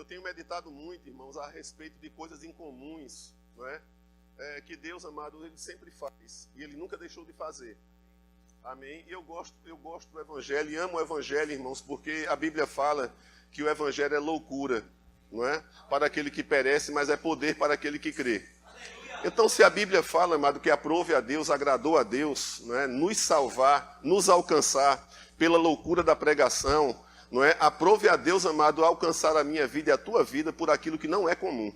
tenho meditado muito, irmãos, a respeito de coisas incomuns, não é? Que Deus, amado, Ele sempre faz. E Ele nunca deixou de fazer. Amém? E eu gosto do Evangelho e amo o Evangelho, irmãos, porque a Bíblia fala que o Evangelho é loucura, não é? Para aquele que perece, mas é poder para aquele que crê. Então, se a Bíblia fala, amado, que aprove a Deus, agradou a Deus, não é? Nos salvar, nos alcançar pela loucura da pregação, não é? Aprove a Deus, amado, alcançar a minha vida e a tua vida por aquilo que não é comum.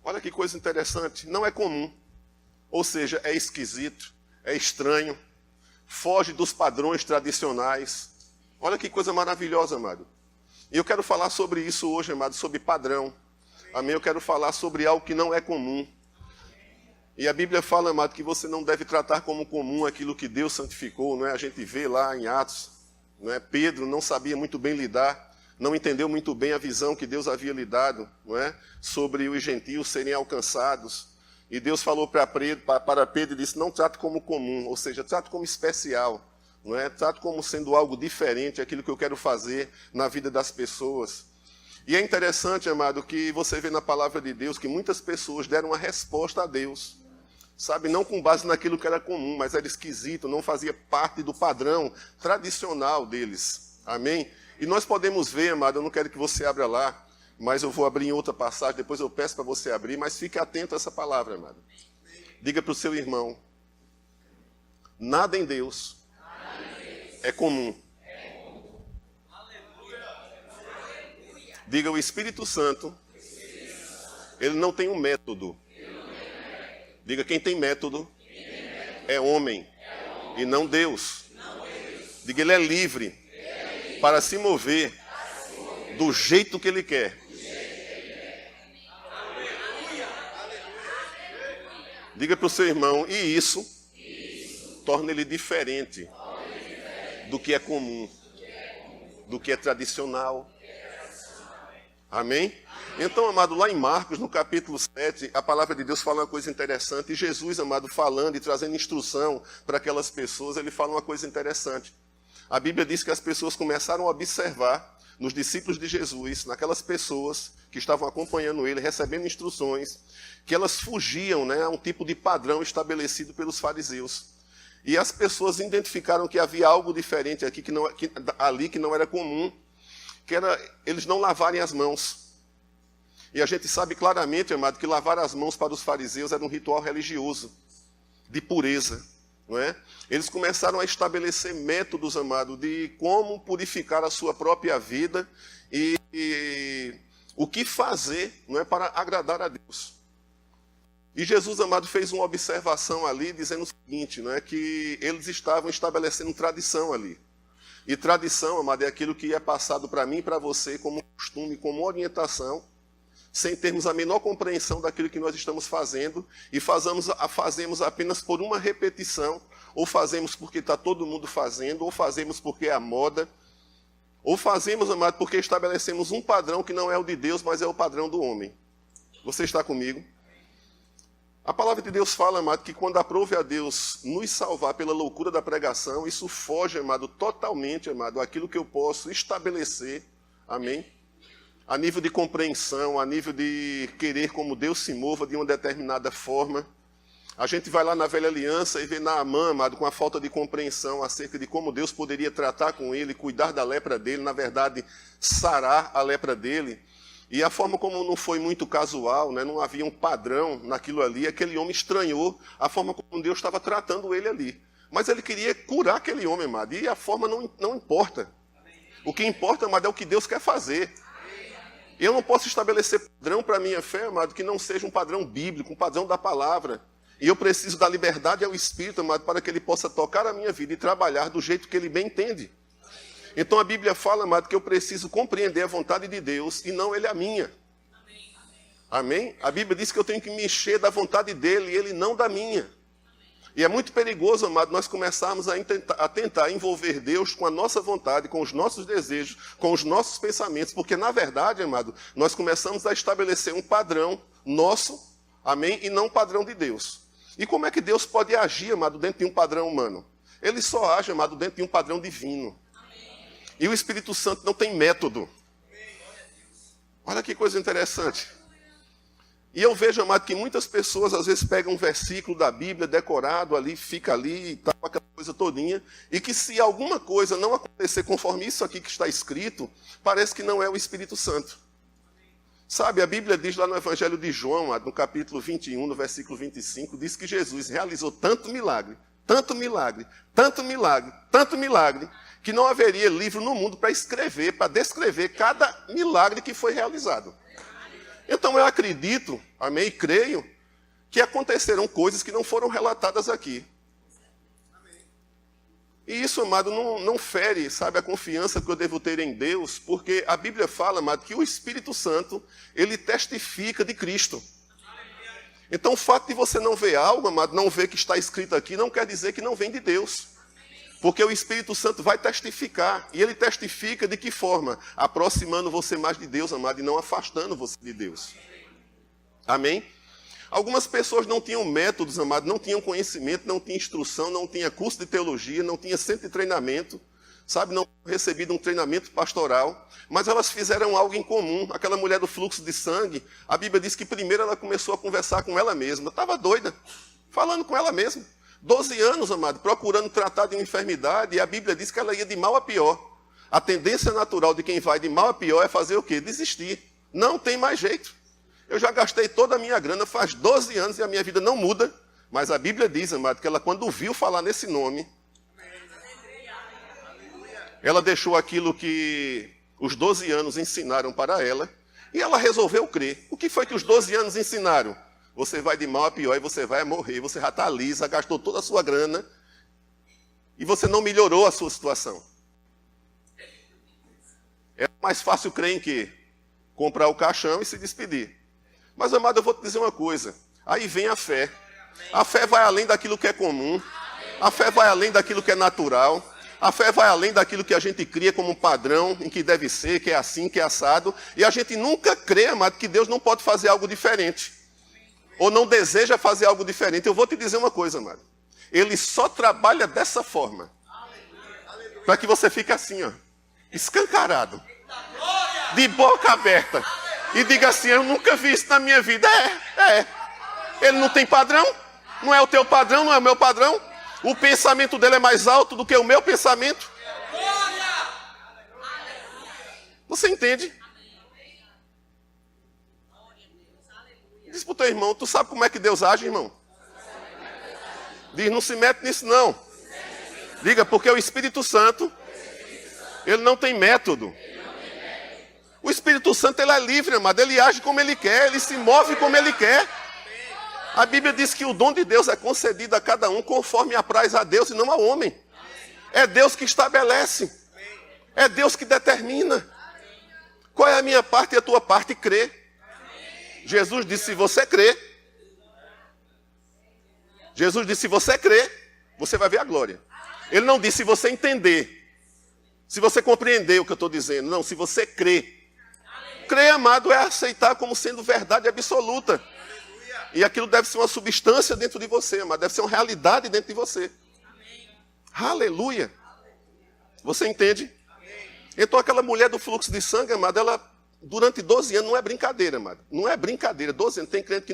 Olha que coisa interessante, não é comum. Ou seja, é esquisito, é estranho, foge dos padrões tradicionais. Olha que coisa maravilhosa, amado. E eu quero falar sobre isso hoje, amado, sobre padrão. Amém? Eu quero falar sobre algo que não é comum. E a Bíblia fala, amado, que você não deve tratar como comum aquilo que Deus santificou, não é? A gente vê lá em Atos, não é? Pedro não sabia muito bem lidar, não entendeu muito bem a visão que Deus havia lhe dado, não é? Sobre os gentios serem alcançados. E Deus falou para Pedro e disse, não trate como comum, ou seja, trate como especial, não é? Trate como sendo algo diferente, aquilo que eu quero fazer na vida das pessoas. E é interessante, amado, que você vê na palavra de Deus que muitas pessoas deram uma resposta a Deus, sabe? Não com base naquilo que era comum, mas era esquisito, não fazia parte do padrão tradicional deles. Amém? E nós podemos ver, amado, eu não quero que você abra lá, mas eu vou abrir em outra passagem, depois eu peço para você abrir, mas fique atento a essa palavra, amado. Diga para o seu irmão, nada em Deus é comum. Diga, o Espírito Santo, ele não tem um método. Diga, quem tem método é homem e não Deus. Diga, ele é livre para se mover do jeito que ele quer. Diga para o seu irmão, e isso torna ele diferente do que é comum, do que é tradicional. Amém? Então, amado, lá em Marcos, no capítulo 7, a palavra de Deus fala uma coisa interessante. E Jesus, amado, falando e trazendo instrução para aquelas pessoas, ele fala uma coisa interessante. A Bíblia diz que as pessoas começaram a observar nos discípulos de Jesus, naquelas pessoas que estavam acompanhando ele, recebendo instruções, que elas fugiam, né, a um tipo de padrão estabelecido pelos fariseus. E as pessoas identificaram que havia algo diferente aqui, ali que não era comum, que era eles não lavarem as mãos. E a gente sabe claramente, amado, que lavar as mãos para os fariseus era um ritual religioso, de pureza. Não é? Eles começaram a estabelecer métodos, amado, de como purificar a sua própria vida e o que fazer, não é, para agradar a Deus. E Jesus, amado, fez uma observação ali, dizendo o seguinte, não é, que eles estavam estabelecendo tradição ali. E tradição, amado, é aquilo que é passado para mim e para você como costume, como orientação, sem termos a menor compreensão daquilo que nós estamos fazendo, e fazemos apenas por uma repetição, ou fazemos porque está todo mundo fazendo, ou fazemos porque é a moda, ou fazemos, amado, porque estabelecemos um padrão que não é o de Deus, mas é o padrão do homem. Você está comigo? A palavra de Deus fala, amado, que quando aprove a Deus nos salvar pela loucura da pregação, isso foge, amado, totalmente, amado, aquilo que eu posso estabelecer, amém? A nível de compreensão, a nível de querer como Deus se mova de uma determinada forma. A gente vai lá na Velha Aliança e vê Naamã, amado, com a falta de compreensão acerca de como Deus poderia tratar com ele, cuidar da lepra dele, na verdade, sarar a lepra dele. E a forma como não foi muito casual, né, não havia um padrão naquilo ali, aquele homem estranhou a forma como Deus estava tratando ele ali. Mas ele queria curar aquele homem, amado, e a forma não importa. O que importa, amado, é o que Deus quer fazer. Eu não posso estabelecer padrão para a minha fé, amado, que não seja um padrão bíblico, um padrão da palavra. E eu preciso dar liberdade ao Espírito, amado, para que ele possa tocar a minha vida e trabalhar do jeito que ele bem entende. Então a Bíblia fala, amado, que eu preciso compreender a vontade de Deus e não ele a minha. Amém? A Bíblia diz que eu tenho que me encher da vontade dele e ele não da minha. E é muito perigoso, amado, nós começarmos a tentar envolver Deus com a nossa vontade, com os nossos desejos, com os nossos pensamentos, porque na verdade, amado, nós começamos a estabelecer um padrão nosso, amém, e não um padrão de Deus. E como é que Deus pode agir, amado, dentro de um padrão humano? Ele só age, amado, dentro de um padrão divino. E o Espírito Santo não tem método. Olha que coisa interessante. E eu vejo, amado, que muitas pessoas às vezes pegam um versículo da Bíblia decorado ali, fica ali e tal, aquela coisa todinha, e que se alguma coisa não acontecer conforme isso aqui que está escrito, parece que não é o Espírito Santo. Sabe, a Bíblia diz lá no Evangelho de João, no capítulo 21, no versículo 25, diz que Jesus realizou tanto milagre, tanto milagre, tanto milagre, tanto milagre, que não haveria livro no mundo para escrever, para descrever cada milagre que foi realizado. Então eu acredito, amém, e creio, que aconteceram coisas que não foram relatadas aqui. E isso, amado, não fere, sabe, a confiança que eu devo ter em Deus, porque a Bíblia fala, amado, que o Espírito Santo, ele testifica de Cristo. Então o fato de você não ver algo, amado, não ver que está escrito aqui, não quer dizer que não vem de Deus. Porque o Espírito Santo vai testificar. E ele testifica de que forma? Aproximando você mais de Deus, amado, e não afastando você de Deus. Amém? Algumas pessoas não tinham métodos, amado, não tinham conhecimento, não tinham instrução, não tinham curso de teologia, não tinham centro de treinamento, sabe, não tinham recebido um treinamento pastoral, mas elas fizeram algo em comum. Aquela mulher do fluxo de sangue, a Bíblia diz que primeiro ela começou a conversar com ela mesma. Estava doida, falando com ela mesma. 12 anos, amado, procurando tratar de uma enfermidade, e a Bíblia diz que ela ia de mal a pior. A tendência natural de quem vai de mal a pior é fazer o quê? Desistir. Não tem mais jeito. Eu já gastei toda a minha grana, faz 12 anos e a minha vida não muda, mas a Bíblia diz, amado, que ela quando ouviu falar nesse nome, ela deixou aquilo que os 12 anos ensinaram para ela, e ela resolveu crer. O que foi que os 12 anos ensinaram? Você vai de mal a pior e você vai morrer, você já está lisa, gastou toda a sua grana e você não melhorou a sua situação. É mais fácil crer em quê? Comprar o caixão e se despedir. Mas, amado, eu vou te dizer uma coisa. Aí vem a fé. A fé vai além daquilo que é comum. A fé vai além daquilo que é natural. A fé vai além daquilo que a gente cria como um padrão, em que deve ser, que é assim, que é assado. E a gente nunca crê, amado, que Deus não pode fazer algo diferente. Ou não deseja fazer algo diferente. Eu vou te dizer uma coisa, amado. Ele só trabalha dessa forma. Para que você fique assim, ó, escancarado. De boca aberta. E diga assim, eu nunca vi isso na minha vida. Ele não tem padrão. Não é o teu padrão, não é o meu padrão. O pensamento dele é mais alto do que o meu pensamento. Você entende? Diz para o teu irmão, tu sabe como é que Deus age, irmão? Diz, não se mete nisso não. Diga, porque o Espírito Santo, ele não tem método. O Espírito Santo, ele é livre, amado. Ele age como ele quer, ele se move como ele quer. A Bíblia diz que o dom de Deus é concedido a cada um conforme apraz a Deus e não ao homem. É Deus que estabelece. É Deus que determina. Qual é a minha parte e a tua parte? Crer. Jesus disse, se você crer, Jesus disse, se você crer, você vai ver a glória. Ele não disse, se você entender, se você compreender o que eu estou dizendo. Não, se você crer. Crer, amado, é aceitar como sendo verdade absoluta. E aquilo deve ser uma substância dentro de você, amado. Deve ser uma realidade dentro de você. Aleluia. Você entende? Então aquela mulher do fluxo de sangue, amado, ela... Durante 12 anos não é brincadeira, amado. Não é brincadeira. 12 anos. Tem crente que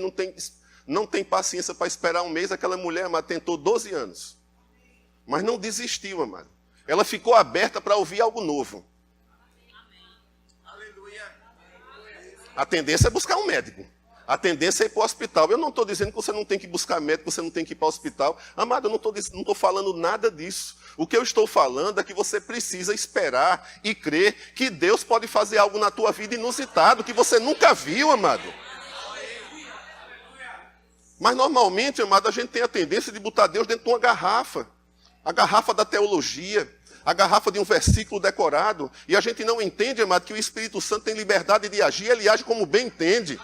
não tem paciência para esperar um mês. Aquela mulher, amado, tentou 12 anos. Mas não desistiu, amado. Ela ficou aberta para ouvir algo novo. A tendência é buscar um médico. A tendência é ir para o hospital. Eu não estou dizendo que você não tem que buscar médico, você não tem que ir para o hospital. Amado, eu não estou falando nada disso. O que eu estou falando é que você precisa esperar e crer que Deus pode fazer algo na tua vida inusitado, que você nunca viu, amado. Mas normalmente, amado, a gente tem a tendência de botar Deus dentro de uma garrafa. A garrafa da teologia, a garrafa de um versículo decorado. E a gente não entende, amado, que o Espírito Santo tem liberdade de agir, ele age como bem entende.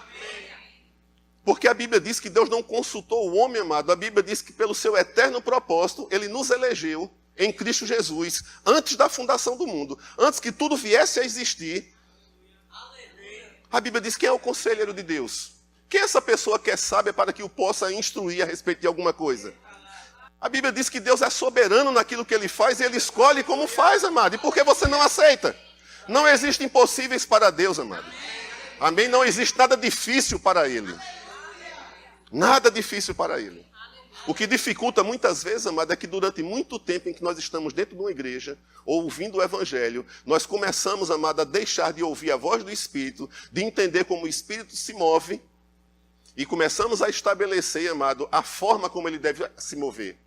Porque a Bíblia diz que Deus não consultou o homem, amado. A Bíblia diz que pelo seu eterno propósito, ele nos elegeu em Cristo Jesus, antes da fundação do mundo, antes que tudo viesse a existir. A Bíblia diz, quem é o conselheiro de Deus? Quem é essa pessoa que é sábia para que o possa instruir a respeito de alguma coisa? A Bíblia diz que Deus é soberano naquilo que Ele faz e Ele escolhe como faz, amado. E por que você não aceita? Não existem impossíveis para Deus, amado. Amém? Não existe nada difícil para Ele. Nada difícil para Ele. O que dificulta muitas vezes, amado, é que durante muito tempo em que nós estamos dentro de uma igreja, ouvindo o Evangelho, nós começamos, amado, a deixar de ouvir a voz do Espírito, de entender como o Espírito se move, e começamos a estabelecer, amado, a forma como ele deve se mover.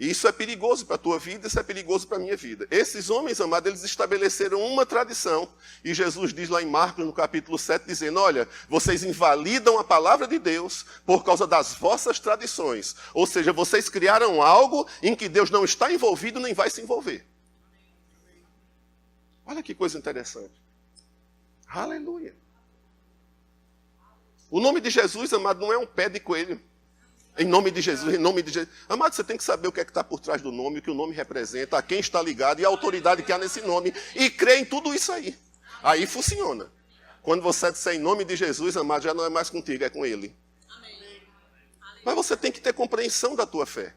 E isso é perigoso para a tua vida, isso é perigoso para a minha vida. Esses homens, amados, eles estabeleceram uma tradição. E Jesus diz lá em Marcos, no capítulo 7, dizendo, olha, vocês invalidam a palavra de Deus por causa das vossas tradições. Ou seja, vocês criaram algo em que Deus não está envolvido nem vai se envolver. Olha que coisa interessante. Aleluia. O nome de Jesus, amado, não é um pé de coelho. Em nome de Jesus, em nome de Jesus. Amado, você tem que saber o que é que está por trás do nome, o que o nome representa, a quem está ligado e a autoridade que há nesse nome. E crê em tudo isso aí. Aí funciona. Quando você disser em nome de Jesus, amado, já não é mais contigo, é com Ele. Amém. Mas você tem que ter compreensão da tua fé.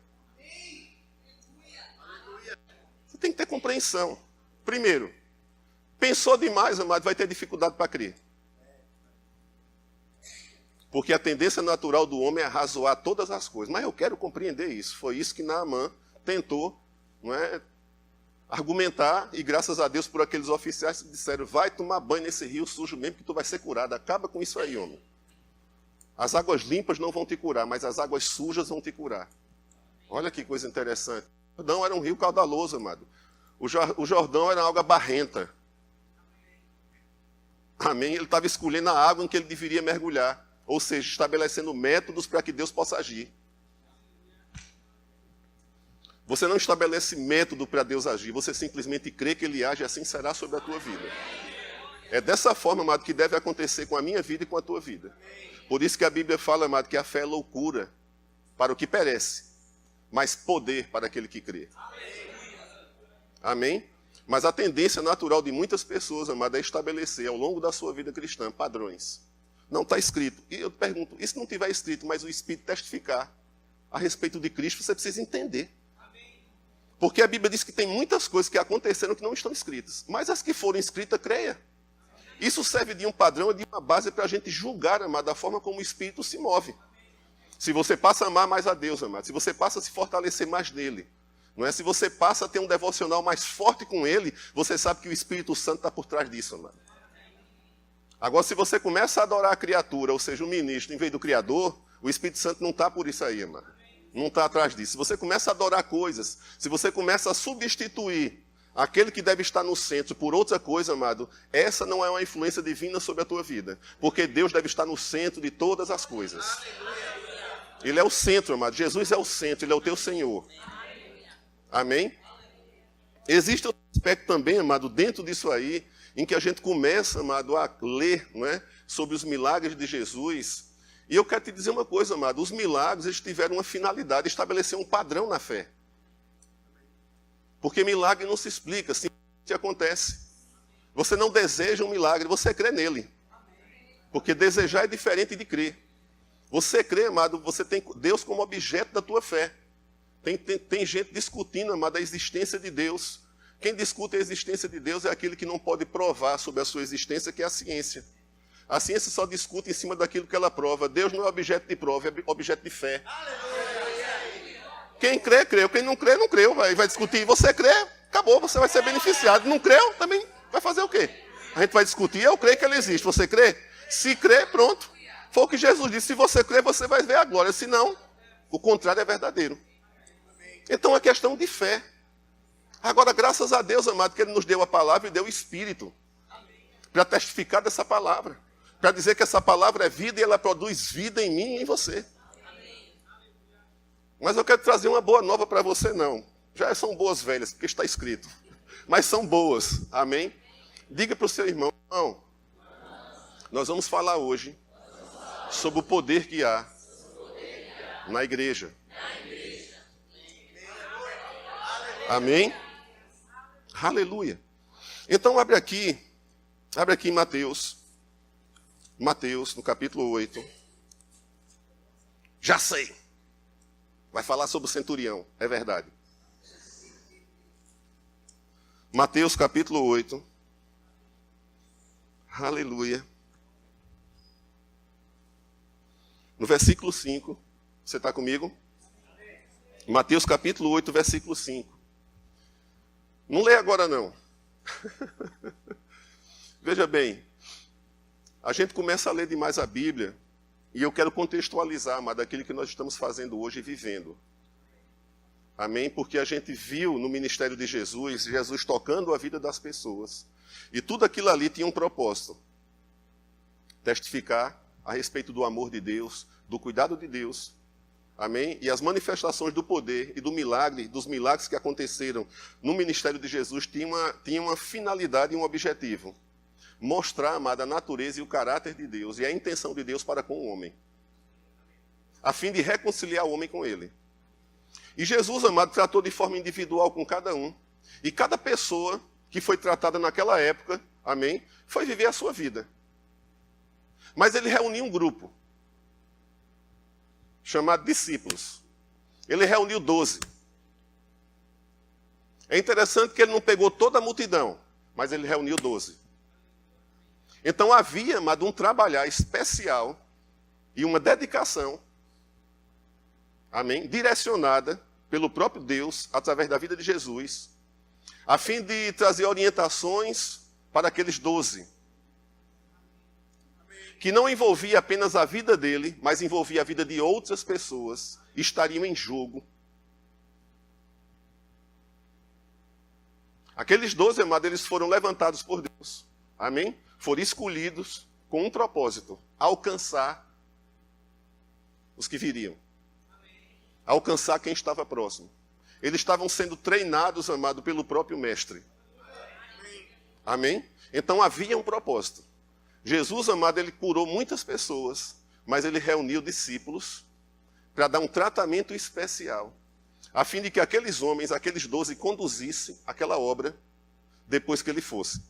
Você tem que ter compreensão. Primeiro, pensou demais, amado, vai ter dificuldade para crer. Porque a tendência natural do homem é arrazoar todas as coisas. Mas eu quero compreender isso. Foi isso que Naamã tentou, não é, argumentar. E graças a Deus por aqueles oficiais que disseram, vai tomar banho nesse rio sujo mesmo que tu vai ser curado. Acaba com isso aí, homem. As águas limpas não vão te curar, mas as águas sujas vão te curar. Olha que coisa interessante. O Jordão era um rio caudaloso, amado. O Jordão era água barrenta. Amém? Ele estava escolhendo a água em que ele deveria mergulhar. Ou seja, estabelecendo métodos para que Deus possa agir. Você não estabelece método para Deus agir, você simplesmente crê que Ele age e assim será sobre a tua vida. É dessa forma, amado, que deve acontecer com a minha vida e com a tua vida. Por isso que a Bíblia fala, amado, que a fé é loucura para o que perece, mas poder para aquele que crê. Amém? Mas a tendência natural de muitas pessoas, amado, é estabelecer ao longo da sua vida cristã padrões. Não está escrito. E eu te pergunto, e se não tiver escrito, mas o Espírito testificar a respeito de Cristo, você precisa entender. Porque a Bíblia diz que tem muitas coisas que aconteceram que não estão escritas. Mas as que foram escritas, creia. Isso serve de um padrão, de uma base para a gente julgar, amado, da forma como o Espírito se move. Se você passa a amar mais a Deus, amado, se você passa a se fortalecer mais nele, não é? Se você passa a ter um devocional mais forte com ele, você sabe que o Espírito Santo está por trás disso, amado. Agora, se você começa a adorar a criatura, ou seja, o ministro, em vez do Criador, o Espírito Santo não está por isso aí, amado. Não está atrás disso. Se você começa a adorar coisas, se você começa a substituir aquele que deve estar no centro por outra coisa, amado, essa não é uma influência divina sobre a tua vida. Porque Deus deve estar no centro de todas as coisas. Ele é o centro, amado. Jesus é o centro, Ele é o teu Senhor. Amém? Existe outro aspecto também, amado, dentro disso aí, em que a gente começa, amado, a ler, não é, sobre os milagres de Jesus. E eu quero te dizer uma coisa, amado, os milagres eles tiveram uma finalidade, estabelecer um padrão na fé. Porque milagre não se explica, simplesmente acontece. Você não deseja um milagre, você crê nele. Porque desejar é diferente de crer. Você crê, amado, você tem Deus como objeto da tua fé. Tem gente discutindo, amado, a existência de Deus. Quem discute a existência de Deus é aquele que não pode provar sobre a sua existência, que é a ciência. A ciência só discute em cima daquilo que ela prova. Deus não é objeto de prova, é objeto de fé. Quem crê, creu. Quem não crê, não creu. Vai discutir. Você crê, acabou, você vai ser beneficiado. Não creu, também vai fazer o quê? A gente vai discutir, eu creio que ela existe. Você crê? Se crê, pronto. Foi o que Jesus disse. Se você crê, você vai ver a glória. Se não, o contrário é verdadeiro. Então é questão de fé. Agora, graças a Deus, amado, que Ele nos deu a palavra e deu o Espírito para testificar dessa palavra, para dizer que essa palavra é vida e ela produz vida em mim e em você. Mas eu quero trazer uma boa nova para você, não. Já são boas velhas, porque está escrito. Mas são boas, amém? Diga para o seu irmão, nós vamos falar hoje sobre o poder que há na igreja. Amém? Aleluia. Então abre aqui em Mateus, no capítulo 8. Já sei. Vai falar sobre o centurião, é verdade. Mateus capítulo 8. Aleluia. No versículo 5. Você está comigo? Mateus capítulo 8, versículo 5. Não lê agora não. Veja bem, a gente começa a ler demais a Bíblia e eu quero contextualizar, amado, aquilo que nós estamos fazendo hoje e vivendo. Amém? Porque a gente viu no ministério de Jesus, Jesus tocando a vida das pessoas. E tudo aquilo ali tinha um propósito. Testificar a respeito do amor de Deus, do cuidado de Deus. Amém? E as manifestações do poder e do milagre, dos milagres que aconteceram no ministério de Jesus, tinham uma finalidade e um objetivo. Mostrar, amada, a natureza e o caráter de Deus e a intenção de Deus para com o homem. A fim de reconciliar o homem com ele. E Jesus, amado, tratou de forma individual com cada um. E cada pessoa que foi tratada naquela época, amém, foi viver a sua vida. Mas ele reuniu um grupo, chamado discípulos. Ele reuniu 12. É interessante que ele não pegou toda a multidão, mas ele reuniu 12. Então havia, amado, um trabalhar especial e uma dedicação, amém, direcionada pelo próprio Deus, através da vida de Jesus, a fim de trazer orientações para aqueles 12. Que não envolvia apenas a vida dele, mas envolvia a vida de outras pessoas, estariam em jogo. Aqueles 12, amados, eles foram levantados por Deus. Amém? Foram escolhidos com um propósito: alcançar os que viriam. Alcançar quem estava próximo. Eles estavam sendo treinados, amado, pelo próprio Mestre. Amém? Então havia um propósito. Jesus, amado, ele curou muitas pessoas, mas ele reuniu discípulos para dar um tratamento especial, a fim de que aqueles homens, aqueles 12, conduzissem aquela obra depois que ele fosse.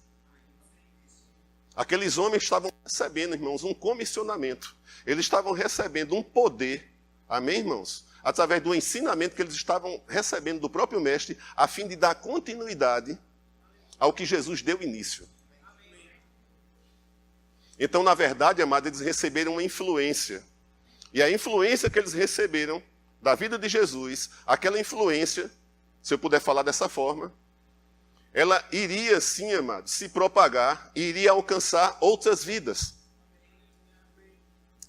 Aqueles homens estavam recebendo, irmãos, um comissionamento. Eles estavam recebendo um poder, amém, irmãos? Através do ensinamento que eles estavam recebendo do próprio Mestre, a fim de dar continuidade ao que Jesus deu início. Então, na verdade, amados, eles receberam uma influência. E a influência que eles receberam da vida de Jesus, aquela influência, se eu puder falar dessa forma, ela iria, sim, amado, se propagar e iria alcançar outras vidas.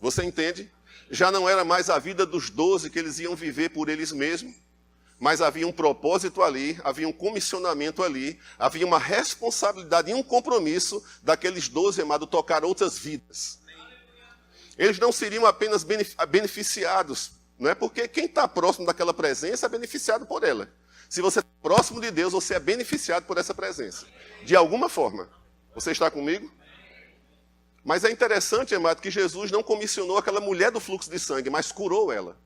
Você entende? Já não era mais a vida dos 12 que eles iam viver por eles mesmos, mas havia um propósito ali, havia um comissionamento ali, havia uma responsabilidade e um compromisso daqueles 12, amado, tocar outras vidas. Eles não seriam apenas beneficiados, não é? Porque quem está próximo daquela presença é beneficiado por ela. Se você está próximo de Deus, você é beneficiado por essa presença. De alguma forma. Você está comigo? Mas é interessante, amado, que Jesus não comissionou aquela mulher do fluxo de sangue, mas curou ela.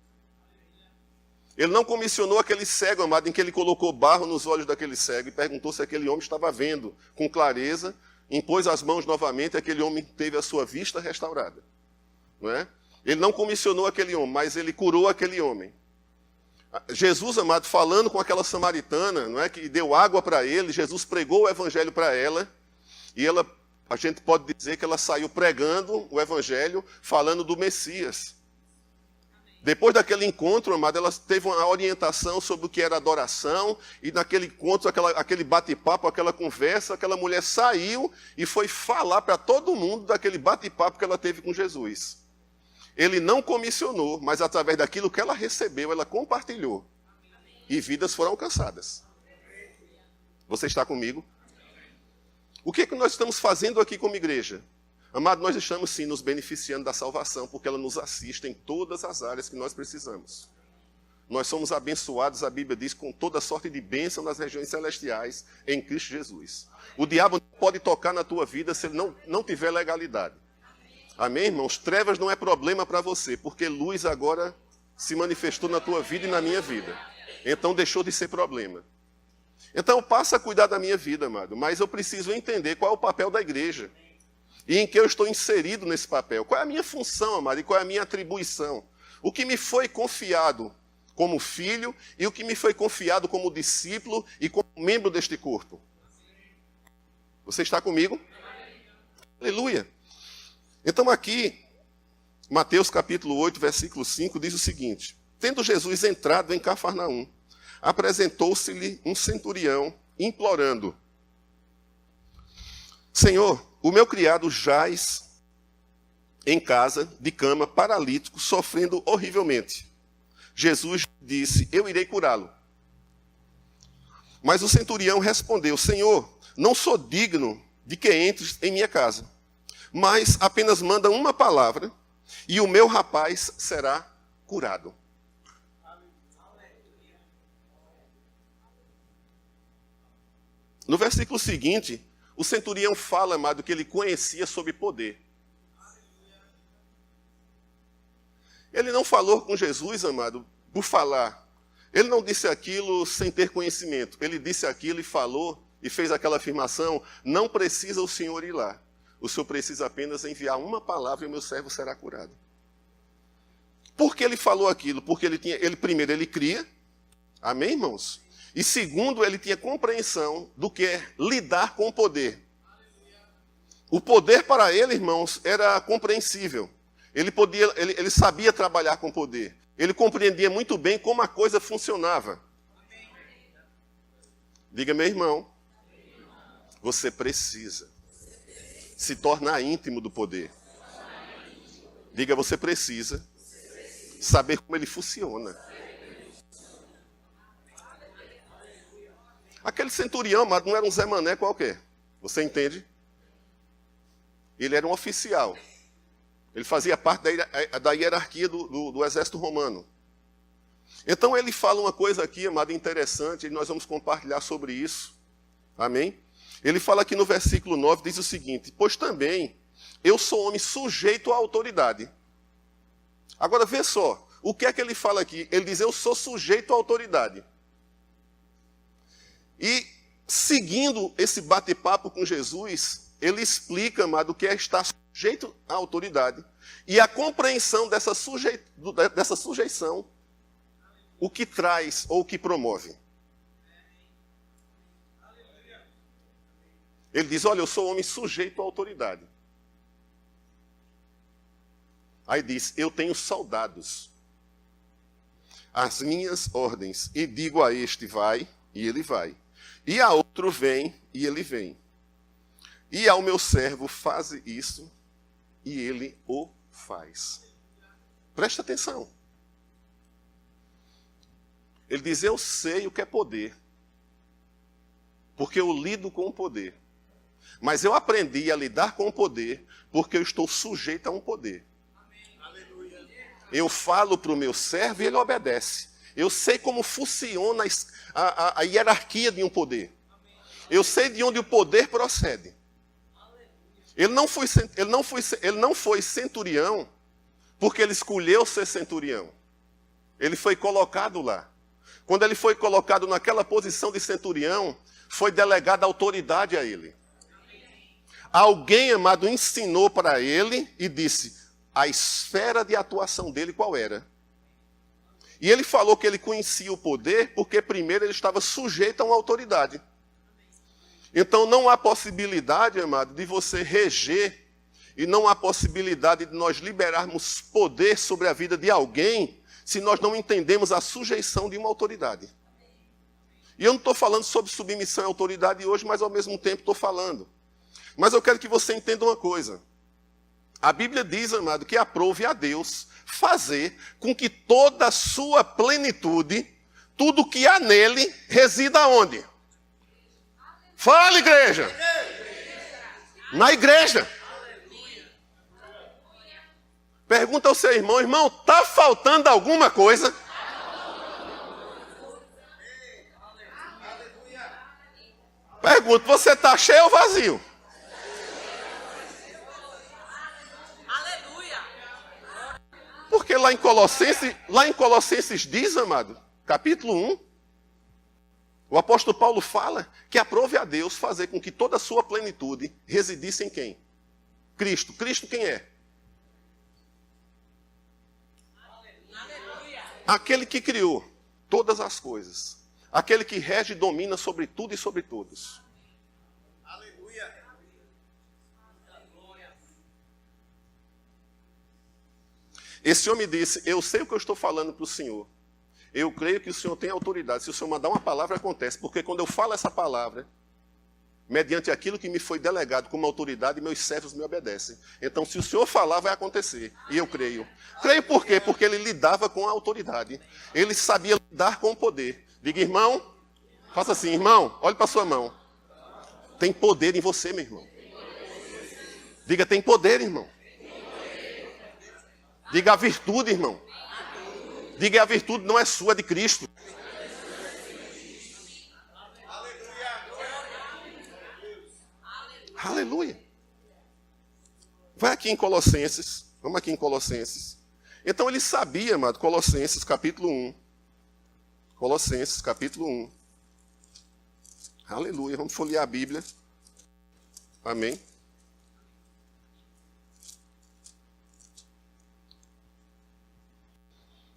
Ele não comissionou aquele cego, amado, em que ele colocou barro nos olhos daquele cego e perguntou se aquele homem estava vendo com clareza, impôs as mãos novamente e aquele homem teve a sua vista restaurada. Não é? Ele não comissionou aquele homem, mas ele curou aquele homem. Jesus, amado, falando com aquela samaritana, não é, que deu água para ele, Jesus pregou o evangelho para ela, e ela, a gente pode dizer que ela saiu pregando o evangelho, falando do Messias. Depois daquele encontro, amado, ela teve uma orientação sobre o que era adoração, e naquele encontro, aquele bate-papo, aquela conversa, aquela mulher saiu e foi falar para todo mundo daquele bate-papo que ela teve com Jesus. Ele não comissionou, mas através daquilo que ela recebeu, ela compartilhou. E vidas foram alcançadas. Você está comigo? O que é que nós estamos fazendo aqui como igreja? Amado, nós estamos sim nos beneficiando da salvação, porque ela nos assiste em todas as áreas que nós precisamos. Nós somos abençoados, a Bíblia diz, com toda sorte de bênção nas regiões celestiais em Cristo Jesus. O diabo não pode tocar na tua vida se ele não tiver legalidade. Amém, irmãos? Trevas não é problema para você, porque luz agora se manifestou na tua vida e na minha vida. Então deixou de ser problema. Então passa a cuidar da minha vida, amado, mas eu preciso entender qual é o papel da igreja. E em que eu estou inserido nesse papel. Qual é a minha função, amado, e qual é a minha atribuição? O que me foi confiado como filho e o que me foi confiado como discípulo e como membro deste corpo. Você está comigo? Aleluia. Então aqui, Mateus capítulo 8, versículo 5, diz o seguinte: tendo Jesus entrado em Cafarnaum, apresentou-se-lhe um centurião, implorando: Senhor, o meu criado jaz em casa, de cama, paralítico, sofrendo horrivelmente. Jesus disse: eu irei curá-lo. Mas o centurião respondeu: Senhor, não sou digno de que entres em minha casa, mas apenas manda uma palavra e o meu rapaz será curado. No versículo seguinte, o centurião fala, amado, que ele conhecia sobre poder. Ele não falou com Jesus, amado, por falar. Ele não disse aquilo sem ter conhecimento. Ele disse aquilo e falou e fez aquela afirmação: não precisa o Senhor ir lá. O Senhor precisa apenas enviar uma palavra e o meu servo será curado. Por que ele falou aquilo? Porque primeiro, ele cria. Amém, irmãos? E segundo, ele tinha compreensão do que é lidar com o poder. O poder para ele, irmãos, era compreensível. Ele sabia trabalhar com poder. Ele compreendia muito bem como a coisa funcionava. Diga, meu irmão, você precisa se tornar íntimo do poder. Diga, você precisa saber como ele funciona. Aquele centurião, amado, não era um Zé Mané qualquer. Você entende? Ele era um oficial. Ele fazia parte da hierarquia do exército romano. Então ele fala uma coisa aqui, amado, interessante, e nós vamos compartilhar sobre isso. Amém? Ele fala aqui no versículo 9, diz o seguinte: pois também eu sou homem sujeito à autoridade. Agora vê só, o que é que ele fala aqui? Ele diz: eu sou sujeito à autoridade. E seguindo esse bate-papo com Jesus, ele explica, amado, o que é estar sujeito à autoridade e a compreensão dessa sujeição, o que traz ou o que promove. Ele diz: olha, eu sou homem sujeito à autoridade. Aí diz: eu tenho soldados, as minhas ordens, e digo a este vai, e ele vai. E a outro vem, e ele vem. E ao meu servo faz isso, e ele o faz. Presta atenção. Ele diz: eu sei o que é poder, porque eu lido com o poder. Mas eu aprendi a lidar com o poder, porque eu estou sujeito a um poder. Eu falo para o meu servo e ele obedece. Eu sei como funciona a hierarquia de um poder. Eu sei de onde o poder procede. Ele não foi centurião porque ele escolheu ser centurião. Ele foi colocado lá. Quando ele foi colocado naquela posição de centurião, foi delegada autoridade a ele. Alguém, amado, ensinou para ele e disse a esfera de atuação dele qual era. E ele falou que ele conhecia o poder porque primeiro ele estava sujeito a uma autoridade. Então não há possibilidade, amado, de você reger, e não há possibilidade de nós liberarmos poder sobre a vida de alguém se nós não entendemos a sujeição de uma autoridade. E eu não estou falando sobre submissão à autoridade hoje, mas ao mesmo tempo estou falando. Mas eu quero que você entenda uma coisa. A Bíblia diz, amado, que aprove a Deus fazer com que toda a sua plenitude, tudo que há nele, resida onde? Fala, igreja! Na igreja. Pergunta ao seu irmão: irmão, está faltando alguma coisa? Pergunta: você está cheio ou vazio? Porque lá em Colossenses diz, amado, capítulo 1, o apóstolo Paulo fala que aprove a Deus fazer com que toda a sua plenitude residisse em quem? Cristo. Cristo quem é? Aquele que criou todas as coisas. Aquele que rege e domina sobre tudo e sobre todos. Aleluia. Esse homem disse, eu sei o que eu estou falando para o Senhor. Eu creio que o Senhor tem autoridade. Se o Senhor mandar uma palavra, acontece. Porque quando eu falo essa palavra, mediante aquilo que me foi delegado como autoridade, meus servos me obedecem. Então, se o Senhor falar, vai acontecer. E eu creio. Creio por quê? Porque ele lidava com a autoridade. Ele sabia lidar com o poder. Diga, irmão, faça assim, irmão, olhe para a sua mão. Tem poder em você, meu irmão. Diga, tem poder, irmão. Diga a virtude, irmão. Diga, a virtude não é sua, é de Cristo. Aleluia. Vai aqui em Colossenses. Vamos aqui em Colossenses. Então ele sabia, amado, Colossenses capítulo 1. Colossenses capítulo 1. Aleluia. Vamos folhear a Bíblia. Amém.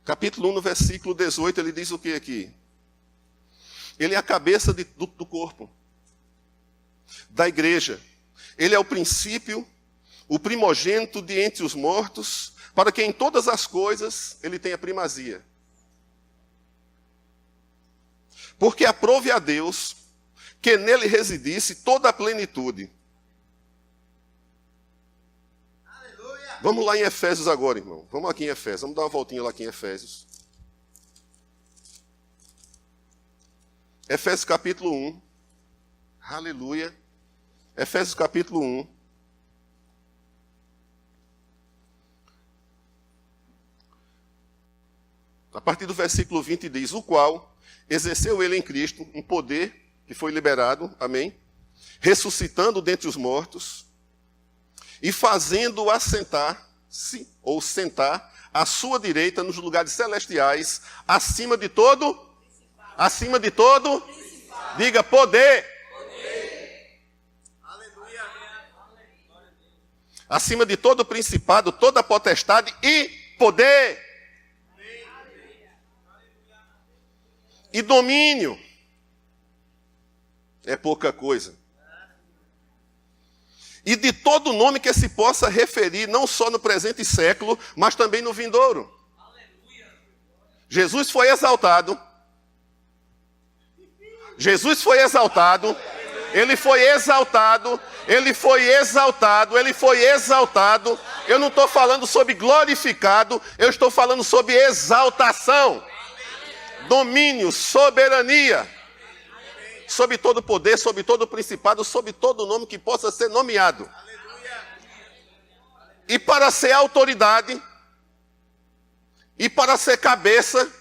Capítulo 1, no versículo 18, ele diz o que aqui? Ele é a cabeça do corpo, da igreja. Ele é o princípio, o primogênito de entre os mortos, para que em todas as coisas ele tenha primazia. Porque aprove a Deus que nele residisse toda a plenitude. Aleluia. Vamos lá em Efésios agora, irmão. Vamos aqui em Efésios. Vamos dar uma voltinha lá aqui em Efésios. Efésios capítulo 1. Aleluia. Efésios capítulo 1. A partir do versículo 20 diz, o qual exerceu ele em Cristo um poder que foi liberado, amém? Ressuscitando dentre os mortos e fazendo-o assentar-se, ou sentar, à sua direita nos lugares celestiais, acima de todo, diga poder. Acima de todo principado, toda potestade e poder. E domínio. É pouca coisa. E de todo nome que se possa referir, não só no presente século, mas também no vindouro. Jesus foi exaltado. Jesus foi exaltado. Ele foi exaltado. Ele foi exaltado. Ele foi exaltado. Eu não estou falando sobre glorificado. Eu estou falando sobre exaltação. Domínio, soberania. Sobre todo poder, sobre todo principado, sobre todo nome que possa ser nomeado. E para ser autoridade, e para ser cabeça,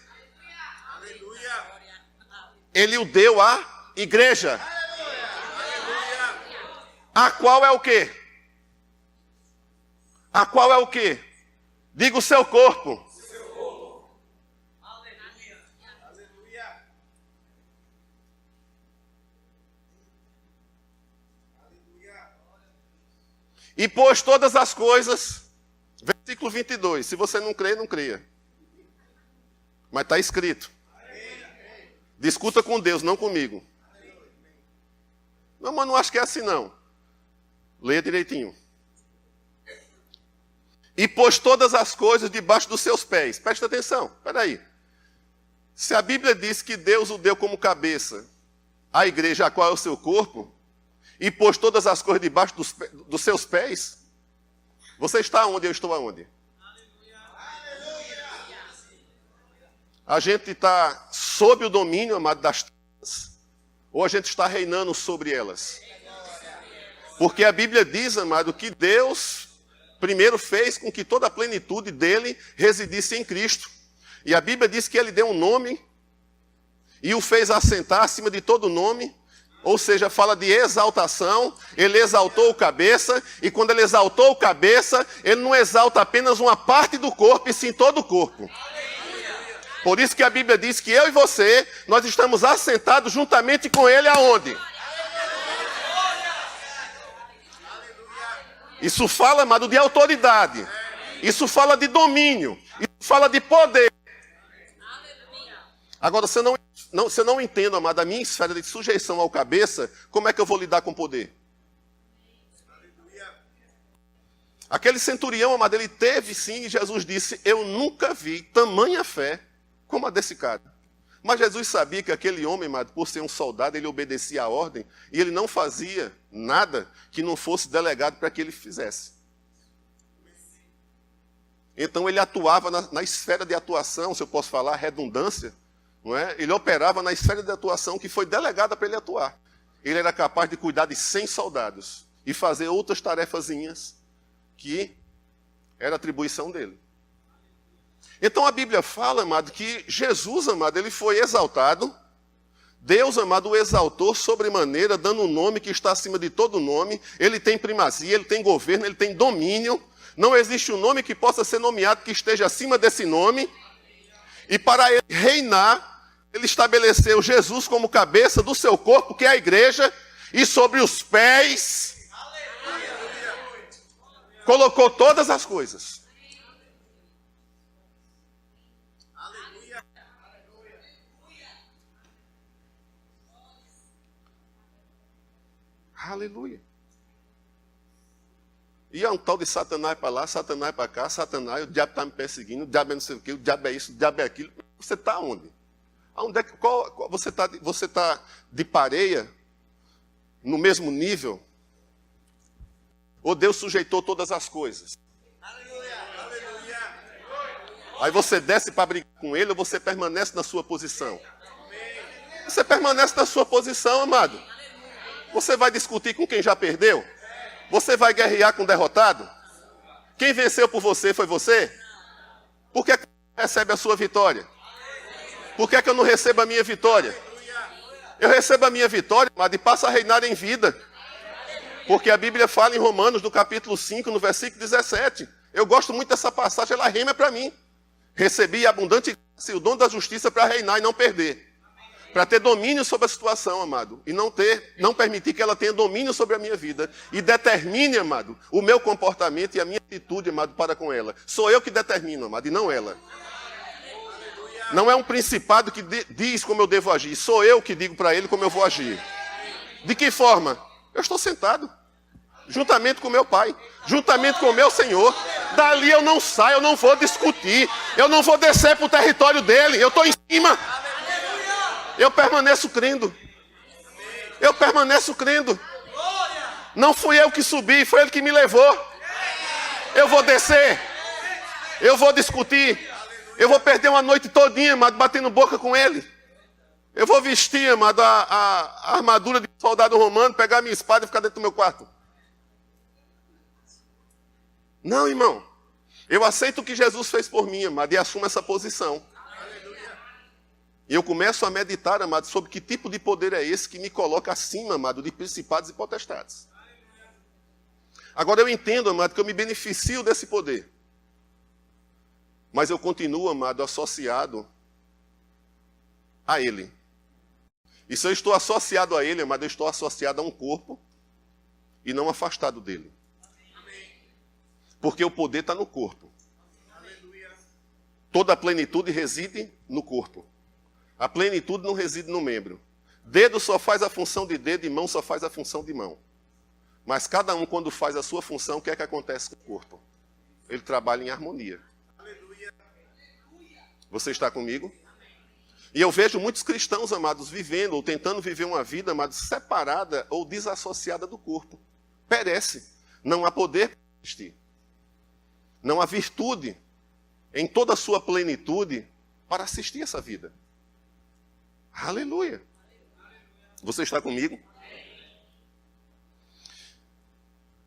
ele o deu à igreja. A qual é o quê? A qual é o quê? Diga o seu corpo. E pôs todas as coisas, versículo 22, se você não crê, não creia. Mas está escrito. Discuta com Deus, não comigo. Não, mas não acho que é assim não. Leia direitinho. E pôs todas as coisas debaixo dos seus pés. Presta atenção, espera aí. Se a Bíblia diz que Deus o deu como cabeça, a igreja, a qual é o seu corpo, e pôs todas as coisas debaixo dos seus pés, você está onde eu estou aonde? A gente está sob o domínio, amado, das trevas, ou a gente está reinando sobre elas? Porque a Bíblia diz, amado, que Deus primeiro fez com que toda a plenitude dele residisse em Cristo. E a Bíblia diz que ele deu um nome e o fez assentar acima de todo nome. Ou seja, fala de exaltação. Ele exaltou o cabeça, e quando ele exaltou o cabeça, ele não exalta apenas uma parte do corpo, e sim todo o corpo. Por isso que a Bíblia diz que eu e você, nós estamos assentados juntamente com ele aonde? Isso fala, amado, de autoridade. Isso fala de domínio. Isso fala de poder. Agora, se eu não entendo, amado, a minha esfera de sujeição ao cabeça, como é que eu vou lidar com o poder? Aquele centurião, amado, ele teve sim, e Jesus disse, eu nunca vi tamanha fé como a desse cara. Mas Jesus sabia que aquele homem, amado, por ser um soldado, ele obedecia à ordem, e ele não fazia nada que não fosse delegado para que ele fizesse. Então ele atuava na esfera de atuação, se eu posso falar, redundância, não é? Ele operava na esfera de atuação que foi delegada para ele atuar. Ele era capaz de cuidar de 100 soldados e fazer outras tarefazinhas que era atribuição dele. Então a Bíblia fala, amado, que Jesus, amado, ele foi exaltado. Deus, amado, o exaltou sobremaneira, dando um nome que está acima de todo nome. Ele tem primazia, ele tem governo, ele tem domínio. Não existe um nome que possa ser nomeado que esteja acima desse nome. E para ele reinar, ele estabeleceu Jesus como cabeça do seu corpo, que é a igreja, e sobre os pés colocou todas as coisas. Aleluia. E é um tal de Satanás para lá, Satanás para cá, Satanás, o diabo está me perseguindo, o diabo é não sei o quê, o diabo é isso, o diabo é aquilo. Você está onde? Aonde é que, você está de pareia, no mesmo nível? Ou Deus sujeitou todas as coisas? Aí você desce para brigar com ele ou você permanece na sua posição? Você permanece na sua posição, amado. Você vai discutir com quem já perdeu? Você vai guerrear com o derrotado? Quem venceu por você foi você? Por que recebe a sua vitória? Por que eu não recebo a minha vitória? Eu recebo a minha vitória, amado, e passo a reinar em vida. Porque a Bíblia fala em Romanos, do capítulo 5, no versículo 17. Eu gosto muito dessa passagem, ela rima para mim. Recebi abundante graça e o dom da justiça para reinar e não perder. Para ter domínio sobre a situação, amado. E não permitir que ela tenha domínio sobre a minha vida. E determine, amado, o meu comportamento e a minha atitude, amado, para com ela. Sou eu que determino, amado, e não ela. Não é um principado que diz como eu devo agir. Sou eu que digo para ele como eu vou agir. De que forma? Eu estou sentado. Juntamente com meu Pai. Juntamente com o meu Senhor. Dali eu não saio, eu não vou discutir. Eu não vou descer para o território dele. Eu estou em cima. Eu permaneço crendo. Eu permaneço crendo. Não fui eu que subi, foi ele que me levou. Eu vou descer. Eu vou discutir. Eu vou perder uma noite todinha, amado, batendo boca com ele. Eu vou vestir, amado, a armadura de soldado romano, pegar minha espada e ficar dentro do meu quarto. Não, irmão. Eu aceito o que Jesus fez por mim, amado, e assumo essa posição. E eu começo a meditar, amado, sobre que tipo de poder é esse que me coloca acima, amado, de principados e potestades. Agora eu entendo, amado, que eu me beneficio desse poder. Mas eu continuo, amado, associado a ele. E se eu estou associado a ele, amado, eu estou associado a um corpo e não afastado dele. Porque o poder está no corpo. Toda a plenitude reside no corpo. A plenitude não reside no membro. Dedo só faz a função de dedo e mão só faz a função de mão. Mas cada um, quando faz a sua função, o que é que acontece com o corpo? Ele trabalha em harmonia. Você está comigo? E eu vejo muitos cristãos, amados, vivendo ou tentando viver uma vida, amados, separada ou desassociada do corpo. Perece. Não há poder para existir. Não há virtude em toda a sua plenitude para assistir essa vida. Aleluia. Você está comigo?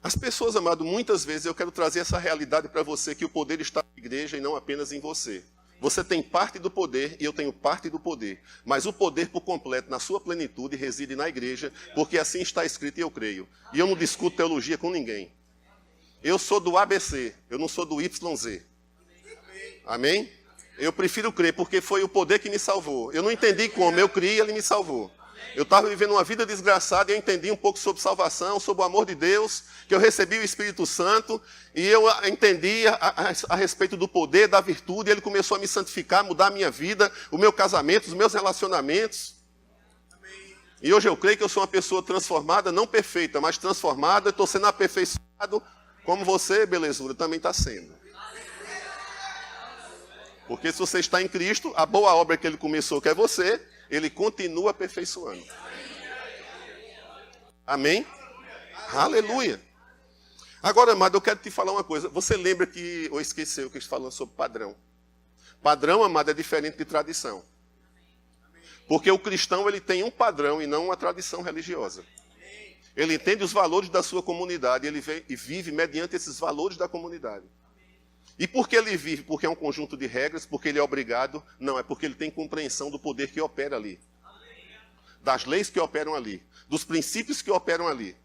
As pessoas, amado, muitas vezes eu quero trazer essa realidade para você, que o poder está na igreja e não apenas em você. Você tem parte do poder e eu tenho parte do poder. Mas o poder por completo, na sua plenitude, reside na igreja, porque assim está escrito e eu creio. E eu não discuto teologia com ninguém. Eu sou do ABC, eu não sou do YZ. Amém? Eu prefiro crer, porque foi o poder que me salvou. Eu não entendi como, eu criei e ele me salvou. Eu estava vivendo uma vida desgraçada e eu entendi um pouco sobre salvação, sobre o amor de Deus, que eu recebi o Espírito Santo e eu entendi a respeito do poder, da virtude, e ele começou a me santificar, mudar a minha vida, o meu casamento, os meus relacionamentos. E hoje eu creio que eu sou uma pessoa transformada, não perfeita, mas transformada, estou sendo aperfeiçoado, como você, belezura, também está sendo. Porque se você está em Cristo, a boa obra que ele começou, que é você, ele continua aperfeiçoando. Amém? Aleluia. Agora, amado, eu quero te falar uma coisa. Você lembra que, ou esqueceu que a gente falou sobre padrão. Padrão, amado, é diferente de tradição. Porque o cristão, ele tem um padrão e não uma tradição religiosa. Ele entende os valores da sua comunidade, ele vive mediante esses valores da comunidade. E por que ele vive? Porque é um conjunto de regras, porque ele é obrigado? Não, é porque ele tem compreensão do poder que opera ali. Das leis que operam ali. Dos princípios que operam ali.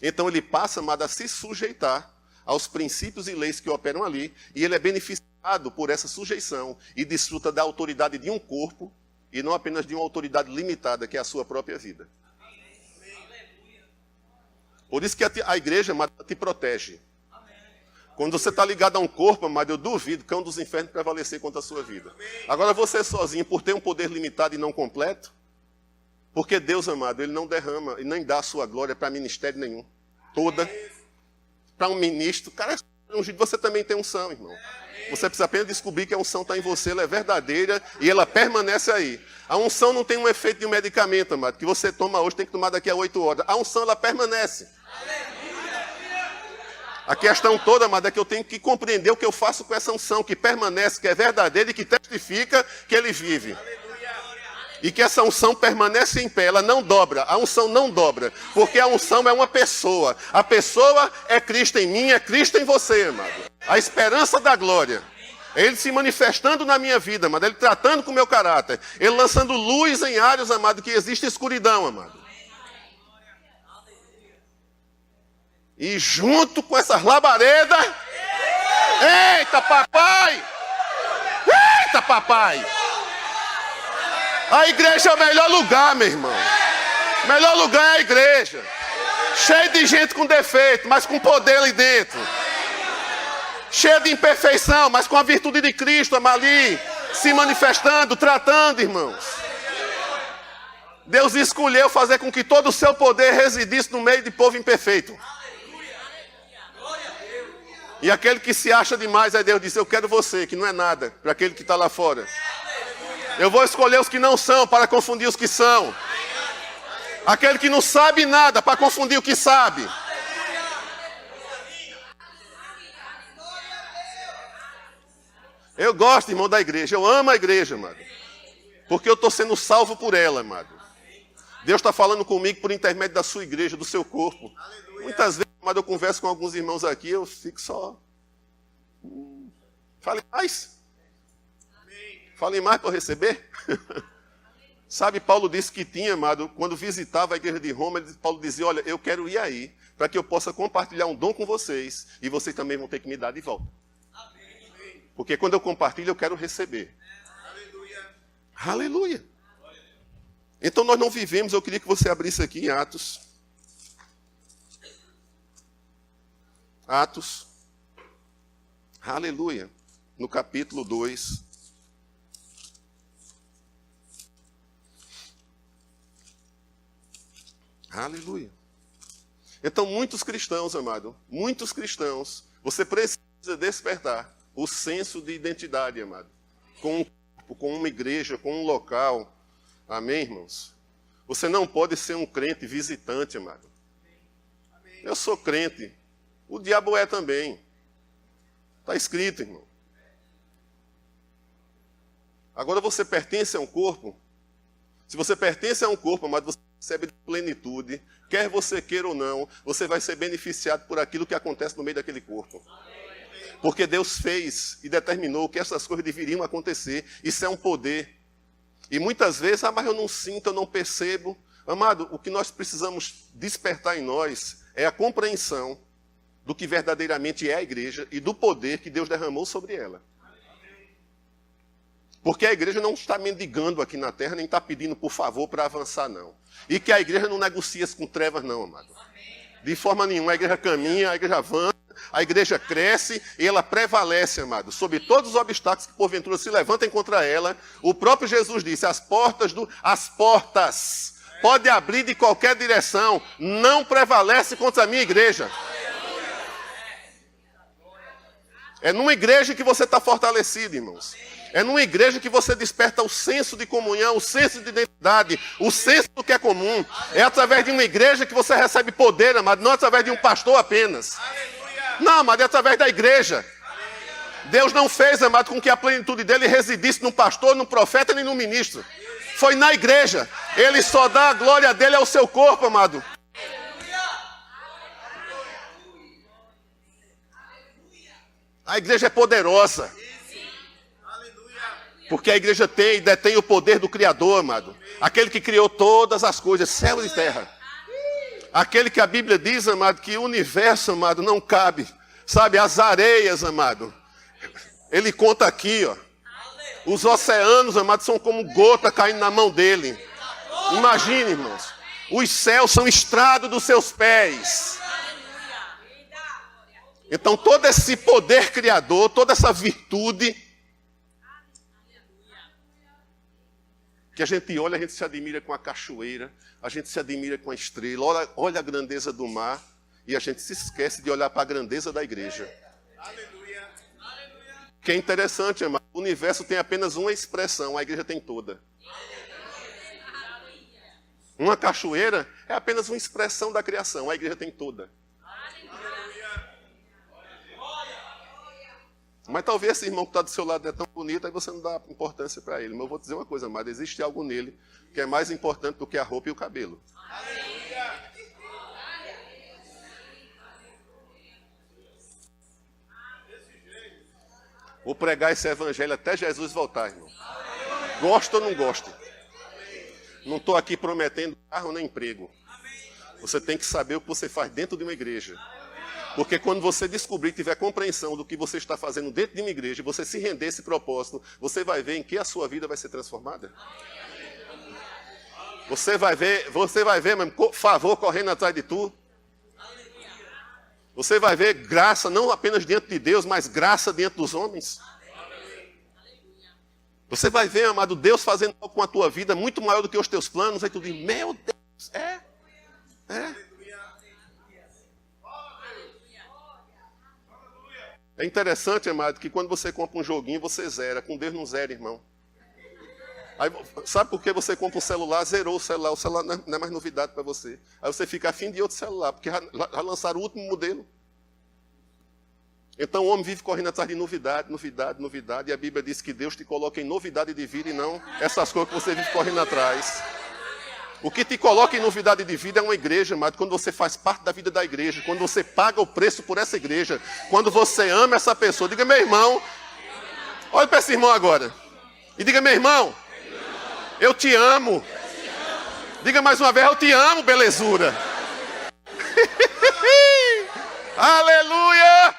Então ele passa, amado, a se sujeitar aos princípios e leis que operam ali, e ele é beneficiado por essa sujeição e desfruta da autoridade de um corpo, e não apenas de uma autoridade limitada, que é a sua própria vida. Por isso que a igreja, amado, te protege. Quando você está ligado a um corpo, amado, eu duvido que um dos infernos prevalecer contra a sua vida. Agora você sozinho, por ter um poder limitado e não completo, porque Deus, amado, ele não derrama e nem dá a sua glória para ministério nenhum. Toda. Para um ministro, cara, você também tem unção, irmão. Você precisa apenas descobrir que a unção está em você, ela é verdadeira e ela permanece aí. A unção não tem um efeito de um medicamento, amado, que você toma hoje, tem que tomar daqui a 8 horas. A unção, ela permanece. A questão toda, amado, é que eu tenho que compreender o que eu faço com essa unção, que permanece, que é verdadeira e que testifica que ele vive. E que essa unção permanece em pé, ela não dobra, a unção não dobra, porque a unção é uma pessoa. A pessoa é Cristo em mim, é Cristo em você, amado. A esperança da glória. É ele se manifestando na minha vida, amado, ele tratando com o meu caráter, ele lançando luz em áreas, amado, que existe escuridão, amado. E junto com essas labaredas, eita papai, eita papai, a igreja é o melhor lugar, meu irmão. O melhor lugar é a igreja, cheio de gente com defeito, mas com poder ali dentro, cheia de imperfeição, mas com a virtude de Cristo ali, se manifestando, tratando, irmãos. Deus escolheu fazer com que todo o seu poder residisse no meio de povo imperfeito. E aquele que se acha demais, aí Deus disse, eu quero você, que não é nada, para aquele que está lá fora. Eu vou escolher os que não são, para confundir os que são. Aquele que não sabe nada, para confundir o que sabe. Eu gosto, irmão, da igreja, eu amo a igreja, amado. Porque eu estou sendo salvo por ela, amado. Deus está falando comigo por intermédio da sua igreja, do seu corpo. Muitas vezes, amado, eu converso com alguns irmãos aqui, eu fico só... Fale mais. Fale mais para eu receber. Sabe, Paulo disse que tinha, amado, quando visitava a igreja de Roma, Paulo dizia, olha, eu quero ir aí, para que eu possa compartilhar um dom com vocês, e vocês também vão ter que me dar de volta. Porque quando eu compartilho, eu quero receber. Aleluia. Então nós não vivemos, eu queria que você abrisse aqui em Atos. Atos. Aleluia. No capítulo 2. Aleluia. Então muitos cristãos, amado, muitos cristãos, você precisa despertar o senso de identidade, amado. Com uma igreja, com um local. Amém, irmãos? Você não pode ser um crente visitante, amado. Eu sou crente. O diabo é também. Está escrito, irmão. Agora você pertence a um corpo. Se você pertence a um corpo, amado, você recebe plenitude. Quer você queira ou não, você vai ser beneficiado por aquilo que acontece no meio daquele corpo. Porque Deus fez e determinou que essas coisas deveriam acontecer. Isso é um poder. E muitas vezes, mas eu não sinto, eu não percebo. Amado, o que nós precisamos despertar em nós é a compreensão do que verdadeiramente é a igreja e do poder que Deus derramou sobre ela. Porque a igreja não está mendigando aqui na terra, nem está pedindo por favor para avançar, não. E que a igreja não negocia com trevas, não, amado. De forma nenhuma, a igreja caminha, a igreja avança, a igreja cresce e ela prevalece, amado, sobre todos os obstáculos que porventura se levantem contra ela. O próprio Jesus disse, as portas pode abrir de qualquer direção, não prevalece contra a minha igreja. É numa igreja que você está fortalecido, irmãos. É numa igreja que você desperta o senso de comunhão, o senso de identidade, o senso do que é comum. É através de uma igreja que você recebe poder, amado, não através de um pastor apenas. Não, amado, é através da igreja. Deus não fez, amado, com que a plenitude dele residisse num pastor, num profeta, nem num ministro. Foi na igreja. Ele só dá a glória dele ao seu corpo, amado. A igreja é poderosa. Porque a igreja tem e detém o poder do Criador, amado. Aquele que criou todas as coisas, céu e terra. Aquele que a Bíblia diz, amado, que o universo, amado, não cabe. Sabe, as areias, amado. Ele conta aqui, ó. Os oceanos, amado, são como gota caindo na mão dele. Imagine, irmãos. Os céus são estrado dos seus pés. Então, todo esse poder criador, toda essa virtude... que a gente olha, a gente se admira com a cachoeira, a gente se admira com a estrela, olha a grandeza do mar, e a gente se esquece de olhar para a grandeza da igreja. Aleluia. Que é interessante, irmão, o universo tem apenas uma expressão, a igreja tem toda. Uma cachoeira é apenas uma expressão da criação, a igreja tem toda. Mas talvez esse irmão que está do seu lado é tão bonito, aí você não dá importância para ele. Mas eu vou dizer uma coisa, amado, existe algo nele que é mais importante do que a roupa e o cabelo. Vou pregar esse evangelho até Jesus voltar, irmão. Gosta ou não gosta? Não estou aqui prometendo carro nem emprego. Você tem que saber o que você faz dentro de uma igreja. Porque quando você descobrir, tiver compreensão do que você está fazendo dentro de uma igreja, e você se render a esse propósito, você vai ver em que a sua vida vai ser transformada. Você vai ver mesmo, favor correndo atrás de tu. Você vai ver graça, não apenas diante de Deus, mas graça diante dos homens. Você vai ver, amado, Deus fazendo algo com a tua vida muito maior do que os teus planos. Aí tu diz, meu Deus, é. É interessante, amado, que quando você compra um joguinho, você zera. Com Deus não zera, irmão. Aí, sabe por que você compra um celular, zerou o celular não é mais novidade para você. Aí você fica afim de outro celular, porque já lançaram o último modelo. Então o homem vive correndo atrás de novidade, e a Bíblia diz que Deus te coloca em novidade de vida e não essas coisas que você vive correndo atrás. O que te coloca em novidade de vida é uma igreja, amado. Quando você faz parte da vida da igreja, quando você paga o preço por essa igreja, quando você ama essa pessoa, diga, meu irmão, olha para esse irmão agora, e diga, meu irmão, eu te amo. Diga mais uma vez, eu te amo, belezura. Aleluia!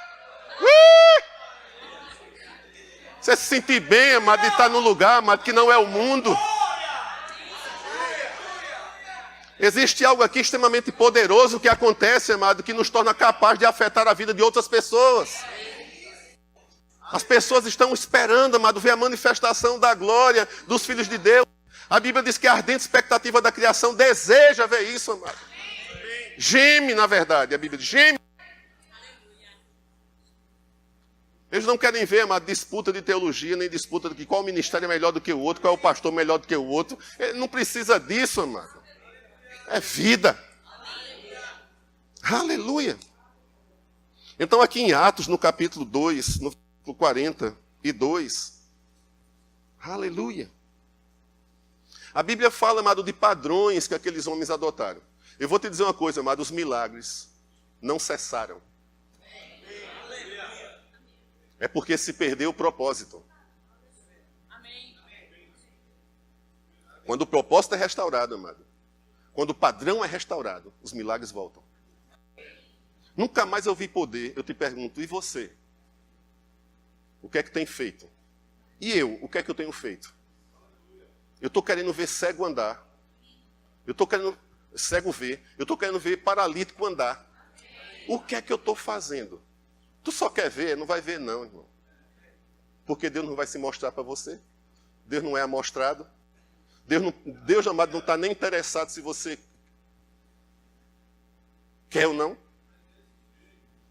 Você se sentir bem, amado, de estar num lugar, amado, que não é o mundo. Existe algo aqui extremamente poderoso que acontece, amado, que nos torna capaz de afetar a vida de outras pessoas. As pessoas estão esperando, amado, ver a manifestação da glória dos filhos de Deus. A Bíblia diz que a ardente expectativa da criação deseja ver isso, amado. Geme, na verdade, a Bíblia diz, geme. Eles não querem ver, amado, disputa de teologia, nem disputa de que qual ministério é melhor do que o outro, qual é o pastor melhor do que o outro. Ele não precisa disso, amado. É vida. Aleluia. Então aqui em Atos, no capítulo 2, no versículo 42. Aleluia. A Bíblia fala, amado, de padrões que aqueles homens adotaram. Eu vou te dizer uma coisa, amado, os milagres não cessaram. É porque se perdeu o propósito. Quando o propósito é restaurado, amado, quando o padrão é restaurado, os milagres voltam. Nunca mais eu vi poder. Eu te pergunto, e você? O que é que tem feito E eu, o que é que eu tenho feito? Eu estou querendo ver cego andar. Eu estou querendo cego ver. Eu estou querendo ver paralítico andar. O que é que eu estou fazendo? Tu só quer ver? Não vai ver não, irmão. Porque Deus não vai se mostrar para você. Deus não é amostrado. Deus amado, não está nem interessado se você quer ou não.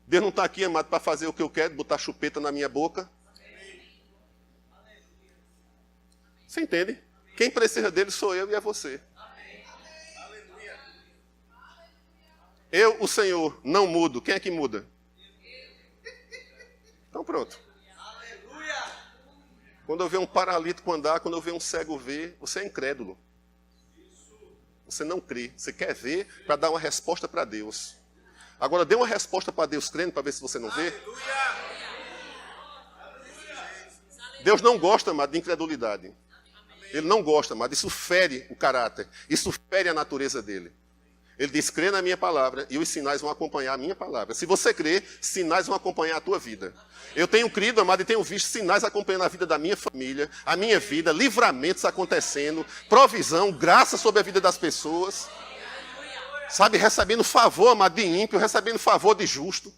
Deus não está aqui, amado, para fazer o que eu quero, botar chupeta na minha boca. Você entende? Quem precisa dele sou eu e é você. Eu, o Senhor, não mudo. Quem é que muda? Então pronto. Quando eu ver um paralítico andar, quando eu ver um cego ver, você é incrédulo. Você não crê. Você quer ver para dar uma resposta para Deus. Agora dê uma resposta para Deus crendo para ver se você não vê. Deus não gosta, amado, de incredulidade. Ele não gosta, amado. Isso fere o caráter. Isso fere a natureza dele. Ele diz, crê na minha palavra e os sinais vão acompanhar a minha palavra. Se você crê, sinais vão acompanhar a tua vida. Eu tenho crido, amado, e tenho visto sinais acompanhando a vida da minha família, a minha vida, livramentos acontecendo, provisão, graça sobre a vida das pessoas. Sabe, recebendo favor, amado, de ímpio, recebendo favor de justo.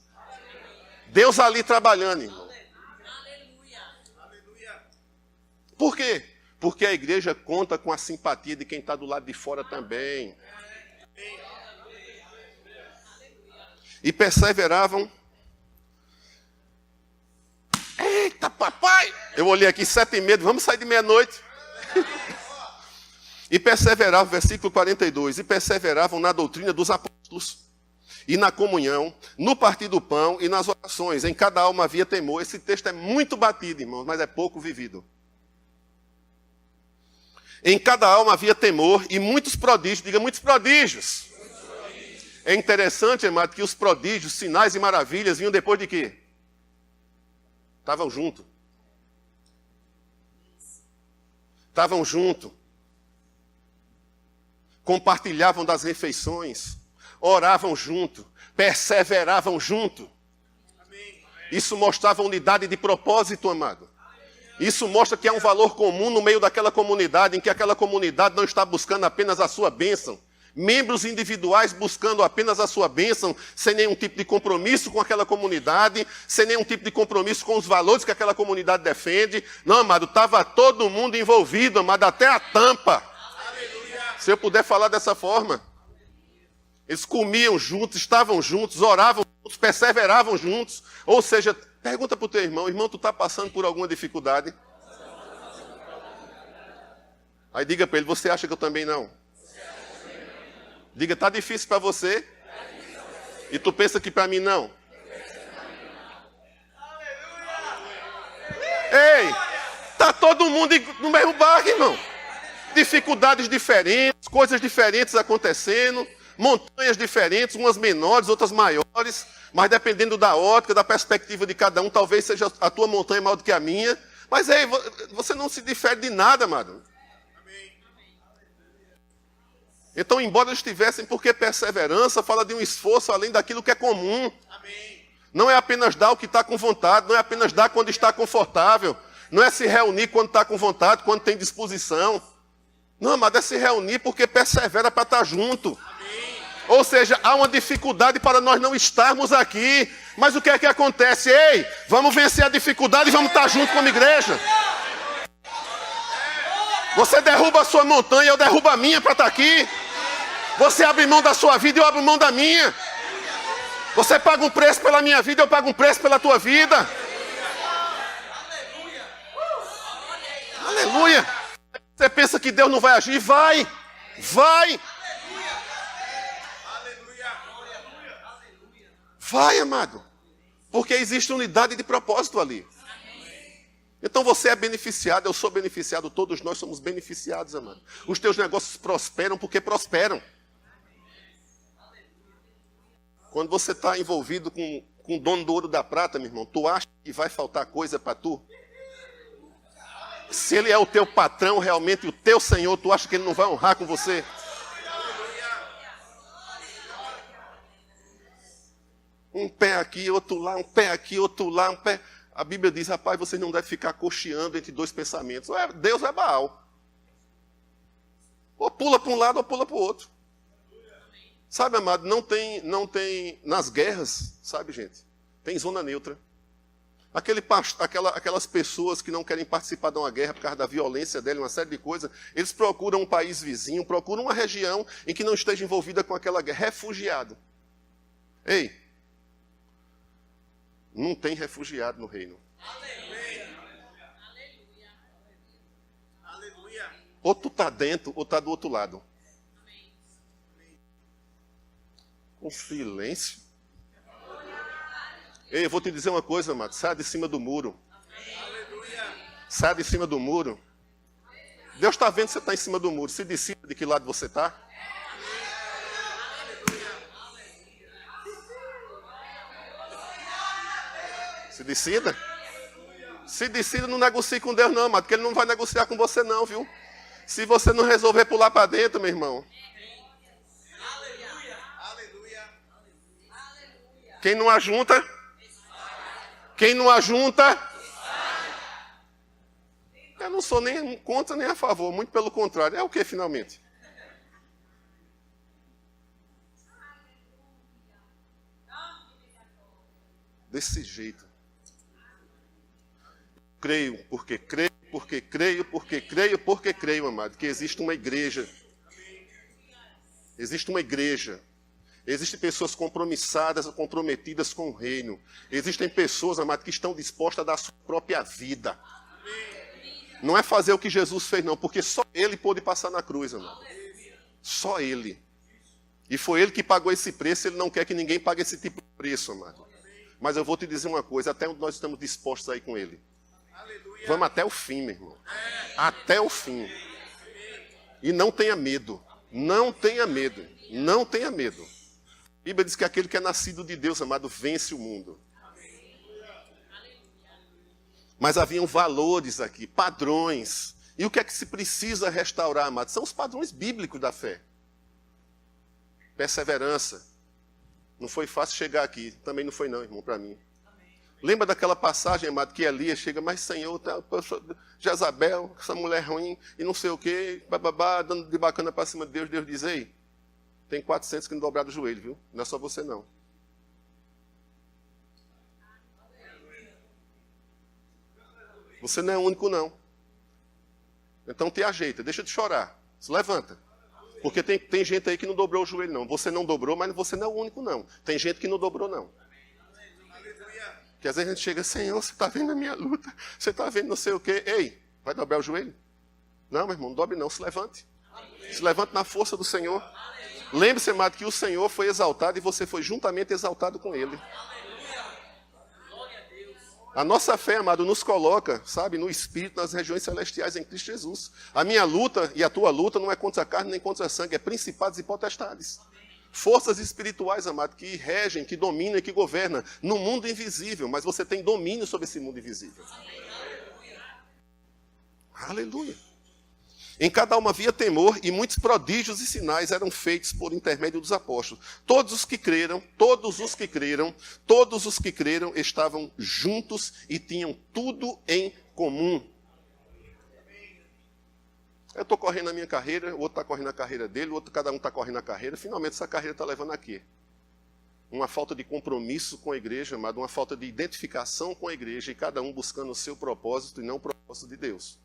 Deus ali trabalhando, irmão. Por quê? Porque a igreja conta com a simpatia de quem está do lado de fora também. E perseveravam. Eita, papai! Eu olhei aqui, 7h30, vamos sair de meia-noite. E perseveravam, versículo 42, e perseveravam na doutrina dos apóstolos, e na comunhão, no partir do pão e nas orações. Em cada alma havia temor. Esse texto é muito batido, irmãos, mas é pouco vivido. Em cada alma havia temor e muitos prodígios, diga muitos prodígios. É interessante, amado, que os prodígios, sinais e maravilhas vinham depois de quê? Estavam juntos. Estavam juntos. Compartilhavam das refeições. Oravam junto. Perseveravam junto. Isso mostrava unidade de propósito, amado. Isso mostra que há um valor comum no meio daquela comunidade, em que aquela comunidade não está buscando apenas a sua bênção. Membros individuais buscando apenas a sua bênção, sem nenhum tipo de compromisso com aquela comunidade, sem nenhum tipo de compromisso com os valores que aquela comunidade defende. Não, amado, estava todo mundo envolvido, amado, até a tampa. Aleluia. Se eu puder falar dessa forma. Eles comiam juntos, estavam juntos, oravam juntos, perseveravam juntos. Ou seja, pergunta para o teu irmão, tu está passando por alguma dificuldade? Aí diga para ele, você acha que eu também não? Diga, está difícil para você? E tu pensa que para mim não? Ei, está todo mundo no mesmo barco, irmão. Dificuldades diferentes, coisas diferentes acontecendo, montanhas diferentes, umas menores, outras maiores, mas dependendo da ótica, da perspectiva de cada um, talvez seja a tua montanha maior do que a minha. Mas ei, você não se difere de nada, amado. Então, embora eles tivessem, porque perseverança fala de um esforço além daquilo que é comum. Não é apenas dar o que está com vontade, não é apenas dar quando está confortável, não é se reunir quando está com vontade, quando tem disposição. Não, mas é se reunir porque persevera para estar junto. Ou seja, há uma dificuldade para nós não estarmos aqui. Mas o que é que acontece? Ei, vamos vencer a dificuldade e vamos estar junto como igreja. Você derruba a sua montanha, eu derrubo a minha para estar aqui. Você abre mão da sua vida, eu abro mão da minha. Você paga um preço pela minha vida, eu pago um preço pela tua vida. Aleluia. Você pensa que Deus não vai agir? Vai. Vai. Vai, amado. Porque existe unidade de propósito ali. Então você é beneficiado, eu sou beneficiado, todos nós somos beneficiados, amado. Os teus negócios prosperam porque prosperam. Quando você está envolvido com o dono do ouro da prata, meu irmão, tu acha que vai faltar coisa para tu? Se ele é o teu patrão, realmente o teu senhor, tu acha que ele não vai honrar com você? Um pé aqui, outro lá, um pé aqui, outro lá, um pé... A Bíblia diz, rapaz, vocês não devem ficar cocheando entre dois pensamentos. Ou é Deus ou é Baal. Ou pula para um lado ou pula para o outro. Sabe, amado, não tem nas guerras, sabe, gente? Tem zona neutra. Aquelas pessoas que não querem participar de uma guerra por causa da violência dela, uma série de coisas, eles procuram um país vizinho, procuram uma região em que não esteja envolvida com aquela guerra. Refugiado. Ei, não tem refugiado no reino. Aleluia. Ou tu está dentro ou está do outro lado. Com silêncio. Ei, eu vou te dizer uma coisa, amado. Sai de cima do muro. Sai de cima do muro. Deus está vendo que você está em cima do muro. Se decida de que lado você está. Se decida. Se decida, não negocie com Deus não, amado. Porque Ele não vai negociar com você não, viu? Se você não resolver pular para dentro, meu irmão. Quem não ajunta... Quem não ajunta, eu não sou nem contra nem a favor, muito pelo contrário. É o que finalmente? Desse jeito. Creio, porque creio, porque creio, porque creio, porque creio, amado, que existe uma igreja. Existe uma igreja. Existem pessoas compromissadas, comprometidas com o reino. Existem pessoas, amado, que estão dispostas a dar a sua própria vida. Não é fazer o que Jesus fez, não, porque só Ele pôde passar na cruz, amado. Só Ele. E foi Ele que pagou esse preço, Ele não quer que ninguém pague esse tipo de preço, amado. Mas eu vou te dizer uma coisa, até onde nós estamos dispostos a ir com Ele. Vamos até o fim, meu irmão. Até o fim. E não tenha medo. Não tenha medo. Não tenha medo. A Bíblia diz que aquele que é nascido de Deus, amado, vence o mundo. Mas haviam valores aqui, padrões. E o que é que se precisa restaurar, amado? São os padrões bíblicos da fé. Perseverança. Não foi fácil chegar aqui. Também não foi não, irmão, para mim. Lembra daquela passagem, amado, que Elias chega, mas Senhor, tá, Jezabel, essa mulher ruim, e não sei o quê, bababá, dando de bacana para cima de Deus. Deus diz, ei, tem 400 que não dobraram o joelho, viu? Não é só você, não. Você não é o único, não. Então te ajeita, deixa de chorar. Se levanta. Porque tem gente aí que não dobrou o joelho, não. Você não dobrou, mas você não é o único, não. Tem gente que não dobrou, não. Que às vezes a gente chega, Senhor, você está vendo a minha luta? Você está vendo não sei o quê? Ei, vai dobrar o joelho? Não, meu irmão, não dobre não, se levante. Se levante na força do Senhor. Lembre-se, amado, que o Senhor foi exaltado e você foi juntamente exaltado com Ele. A nossa fé, amado, nos coloca, sabe, no Espírito, nas regiões celestiais em Cristo Jesus. A minha luta e a tua luta não é contra a carne nem contra a sangue, é principados e potestades. Forças espirituais, amado, que regem, que dominam e que governam no mundo invisível, mas você tem domínio sobre esse mundo invisível. Aleluia. Em cada alma havia temor e muitos prodígios e sinais eram feitos por intermédio dos apóstolos. Todos os que creram estavam juntos e tinham tudo em comum. Eu estou correndo a minha carreira, o outro está correndo a carreira dele, o outro, cada um está correndo a carreira. Finalmente essa carreira está levando a quê? Uma falta de compromisso com a igreja, amado, uma falta de identificação com a igreja e cada um buscando o seu propósito e não o propósito de Deus.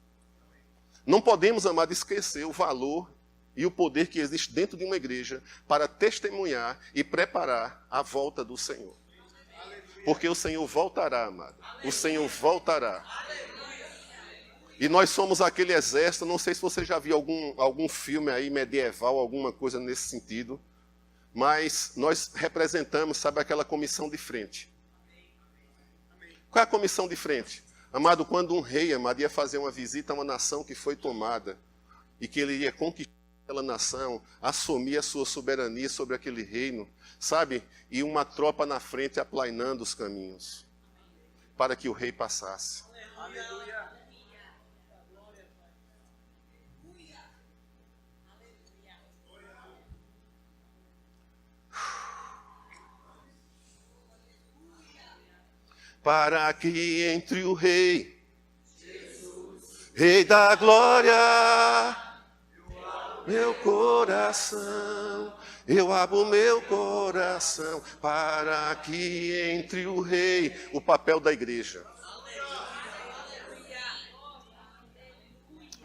Não podemos, amado, esquecer o valor e o poder que existe dentro de uma igreja para testemunhar e preparar a volta do Senhor. Porque o Senhor voltará, amado. O Senhor voltará. E nós somos aquele exército, não sei se você já viu algum filme aí medieval, alguma coisa nesse sentido, mas nós representamos, sabe, aquela comissão de frente. Qual é a comissão de frente? Amado, quando um rei, amado, ia fazer uma visita a uma nação que foi tomada, e que ele ia conquistar aquela nação, assumir a sua soberania sobre aquele reino, sabe? E uma tropa na frente aplainando os caminhos, para que o rei passasse. Aleluia. para que entre o Rei, Rei da glória, meu coração, eu abro meu coração, para que entre o Rei, o papel da igreja.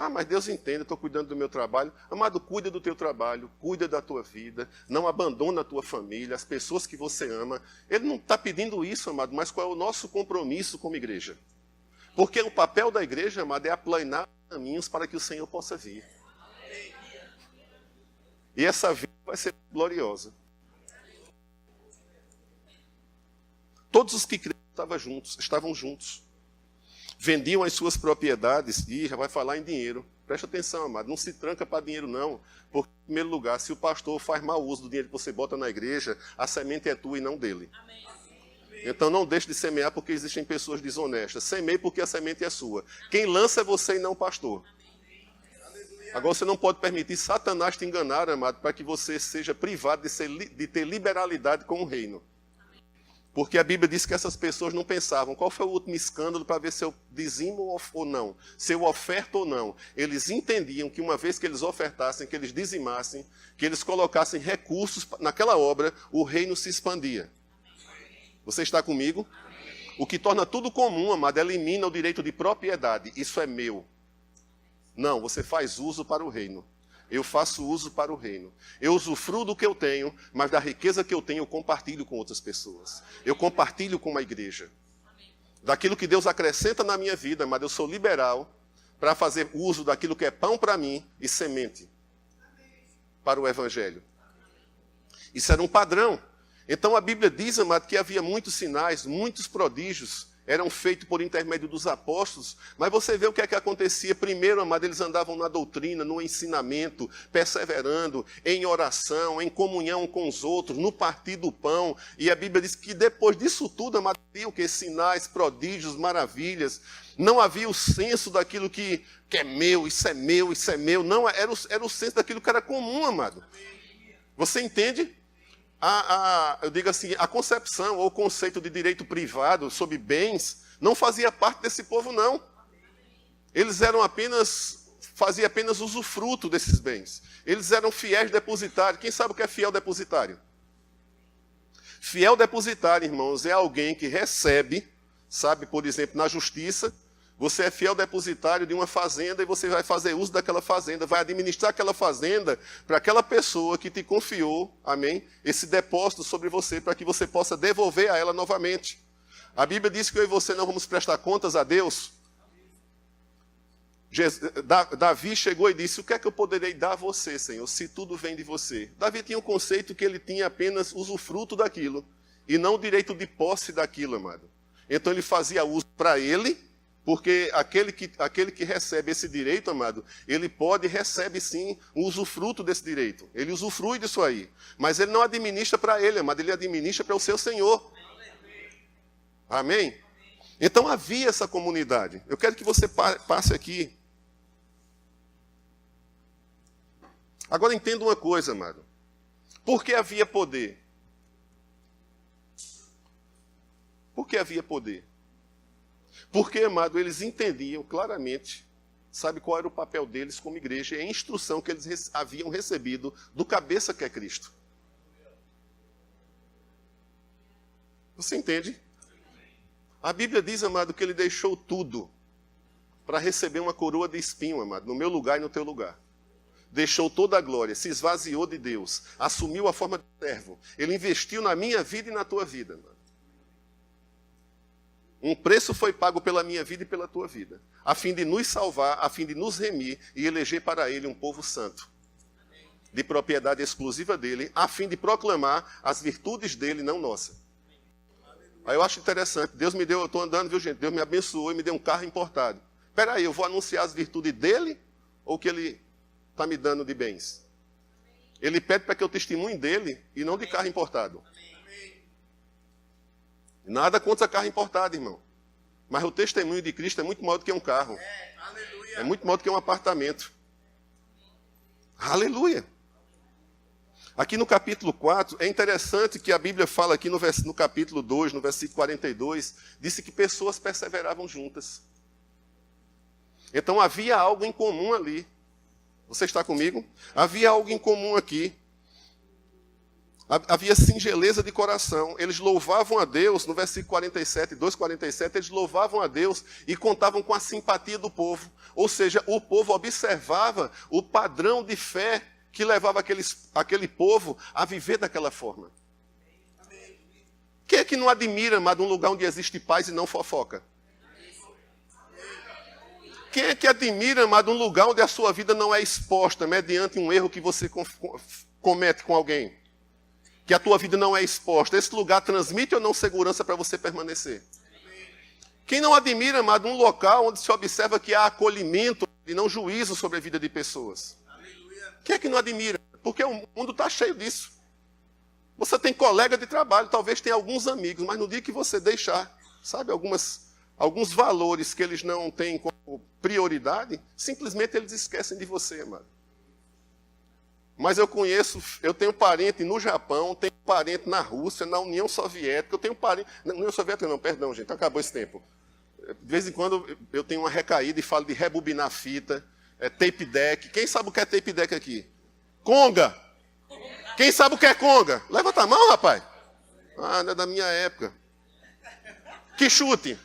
Ah, mas Deus entende, eu estou cuidando do meu trabalho. Amado, cuida do teu trabalho, cuida da tua vida, não abandona a tua família, as pessoas que você ama. Ele não está pedindo isso, amado, mas qual é o nosso compromisso como igreja? Porque o papel da igreja, amado, é aplanar caminhos para que o Senhor possa vir. E essa vida vai ser gloriosa. Todos os que creram estavam juntos. Vendiam as suas propriedades, e já vai falar em dinheiro. Presta atenção, amado, não se tranca para dinheiro não. Porque, em primeiro lugar, se o pastor faz mau uso do dinheiro que você bota na igreja, a semente é tua e não dele. Amém. Então não deixe de semear porque existem pessoas desonestas. Semeie porque a semente é sua. Quem lança é você e não o pastor. Agora você não pode permitir Satanás te enganar, amado, para que você seja privado de ter liberalidade com o reino. Porque a Bíblia diz que essas pessoas não pensavam qual foi o último escândalo para ver se eu dizimo ou não, se eu oferto ou não. Eles entendiam que uma vez que eles ofertassem, que eles dizimassem, que eles colocassem recursos naquela obra, o reino se expandia. Você está comigo? O que torna tudo comum, amado, elimina o direito de propriedade. Isso é meu. Não, você faz uso para o reino. Eu faço uso para o reino. Eu usufruo do que eu tenho, mas da riqueza que eu tenho eu compartilho com outras pessoas. Eu compartilho com uma igreja. Daquilo que Deus acrescenta na minha vida, mas eu sou liberal para fazer uso daquilo que é pão para mim e semente para o evangelho. Isso era um padrão. Então a Bíblia diz, amado, que havia muitos sinais, muitos prodígios eram feitos por intermédio dos apóstolos, mas você vê o que é que acontecia. Primeiro, amado, eles andavam na doutrina, no ensinamento, perseverando em oração, em comunhão com os outros, no partir do pão. E a Bíblia diz que depois disso tudo, amado, havia o que? Sinais, prodígios, maravilhas. Não havia o senso daquilo que é meu, isso é meu, isso é meu. Não, era o senso daquilo que era comum, amado. Você entende? Eu digo assim, a concepção ou o conceito de direito privado sobre bens não fazia parte desse povo, não. Eles faziam apenas usufruto desses bens. Eles eram fiéis depositários. Quem sabe o que é fiel depositário? Fiel depositário, irmãos, é alguém que recebe, sabe, por exemplo, na justiça, você é fiel depositário de uma fazenda e você vai fazer uso daquela fazenda, vai administrar aquela fazenda para aquela pessoa que te confiou, amém, esse depósito sobre você, para que você possa devolver a ela novamente. A Bíblia diz que eu e você não vamos prestar contas a Deus. Davi chegou e disse, o que é que eu poderei dar a você, Senhor, se tudo vem de você? Davi tinha um conceito que ele tinha apenas usufruto daquilo, e não o direito de posse daquilo, amado. Então ele fazia uso para ele, porque aquele que recebe esse direito, amado, ele recebe sim o usufruto desse direito. Ele usufrui disso aí. Mas ele não administra para ele, amado, ele administra para o seu Senhor. Amém? Então havia essa comunidade. Eu quero que você passe aqui. Agora entenda uma coisa, amado. Por que havia poder? Por que havia poder? Porque, amado, eles entendiam claramente, sabe qual era o papel deles como igreja e a instrução que eles haviam recebido do cabeça que é Cristo. Você entende? A Bíblia diz, amado, que ele deixou tudo para receber uma coroa de espinho, amado, no meu lugar e no teu lugar. Deixou toda a glória, se esvaziou de Deus, assumiu a forma de servo. Ele investiu na minha vida e na tua vida, amado. Um preço foi pago pela minha vida e pela tua vida, a fim de nos salvar, a fim de nos remir e eleger para ele um povo santo, de propriedade exclusiva dele, a fim de proclamar as virtudes dele, não nossa. Aí eu acho interessante, Deus me deu, eu estou andando, viu gente, Deus me abençoou e me deu um carro importado. Espera aí, eu vou anunciar as virtudes dele ou que ele está me dando de bens? Ele pede para que eu testemunhe dele e não de carro importado. Nada contra carro importado, irmão. Mas o testemunho de Cristo é muito maior do que um carro. É muito maior do que um apartamento. Aleluia. Aqui no capítulo 4, é interessante que a Bíblia fala aqui no capítulo 2, no versículo 42, disse que pessoas perseveravam juntas. Então havia algo em comum ali. Você está comigo? Havia algo em comum aqui. Havia singeleza de coração. Eles louvavam a Deus, no versículo 47, 2:47, eles louvavam a Deus e contavam com a simpatia do povo. Ou seja, o povo observava o padrão de fé que levava aquele povo a viver daquela forma. Quem é que não admira, amado, um lugar onde existe paz e não fofoca? Quem é que admira, amado, um lugar onde a sua vida não é exposta mediante um erro que você comete com alguém? Que a tua vida não é exposta. Esse lugar transmite ou não segurança para você permanecer? Quem não admira, amado, um local onde se observa que há acolhimento e não juízo sobre a vida de pessoas? Quem é que não admira? Porque o mundo está cheio disso. Você tem colega de trabalho, talvez tenha alguns amigos, mas no dia que você deixar, sabe, alguns valores que eles não têm como prioridade, simplesmente eles esquecem de você, amado. Mas eu tenho parente no Japão, tenho parente na Rússia, na União Soviética, eu tenho parente... Na União Soviética não, perdão, gente, acabou esse tempo. De vez em quando eu tenho uma recaída e falo de rebobinar fita, tape deck. Quem sabe o que é tape deck aqui? Conga! Quem sabe o que é conga? Levanta a mão, rapaz. Ah, não é da minha época. Que chute.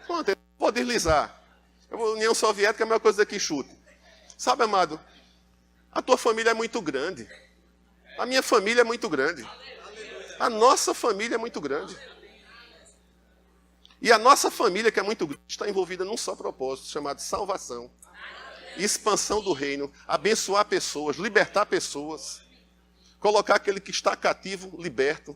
Pronto, eu vou deslizar. A União Soviética é a mesma coisa que chute. Sabe, amado, a tua família é muito grande. A minha família é muito grande. A nossa família é muito grande. E a nossa família, que é muito grande, está envolvida num só propósito, chamado salvação. Expansão do reino, abençoar pessoas, libertar pessoas, colocar aquele que está cativo, liberto,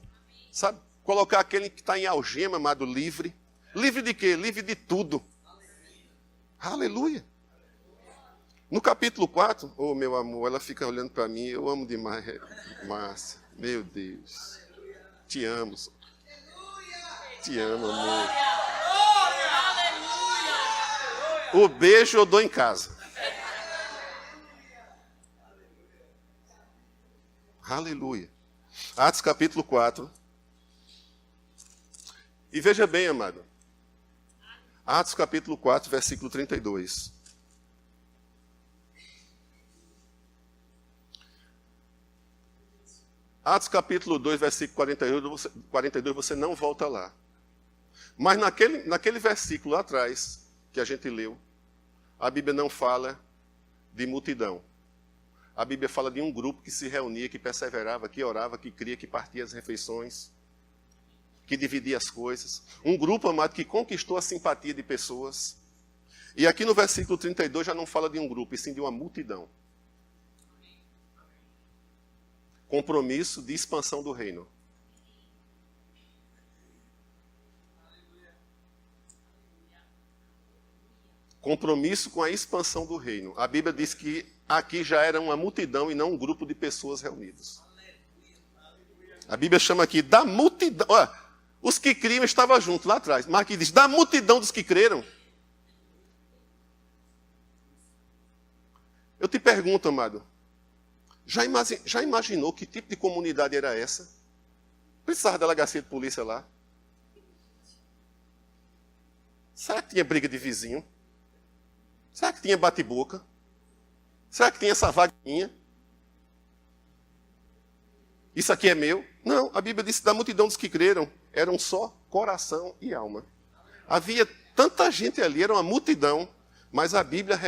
sabe? Colocar aquele que está em algema, amado, livre. Livre de quê? Livre de tudo. Aleluia. No capítulo 4, oh meu amor, ela fica olhando para mim, eu amo demais, Márcia, meu Deus, te amo, te amo, amor. O beijo eu dou em casa. Aleluia. Atos capítulo 4. E veja bem, amado. Atos capítulo 4, versículo 32. Atos capítulo 2, versículo 42, você não volta lá. Mas naquele versículo lá atrás, que a gente leu, a Bíblia não fala de multidão. A Bíblia fala de um grupo que se reunia, que perseverava, que orava, que cria, que partia as refeições, que dividia as coisas. Um grupo, amado, que conquistou a simpatia de pessoas. E aqui no versículo 32 já não fala de um grupo, e sim de uma multidão. Compromisso de expansão do reino. Compromisso com a expansão do reino. A Bíblia diz que aqui já era uma multidão e não um grupo de pessoas reunidas. A Bíblia chama aqui da multidão. Olha, os que criam estavam juntos lá atrás. Mas aqui diz, da multidão dos que creram. Eu te pergunto, amado. Já imaginou que tipo de comunidade era essa? Precisava da delegacia de polícia lá? Será que tinha briga de vizinho? Será que tinha bate-boca? Será que tinha essa vaguinha? Isso aqui é meu? Não, a Bíblia disse da multidão dos que creram, eram só coração e alma. Havia tanta gente ali, era uma multidão, mas a Bíblia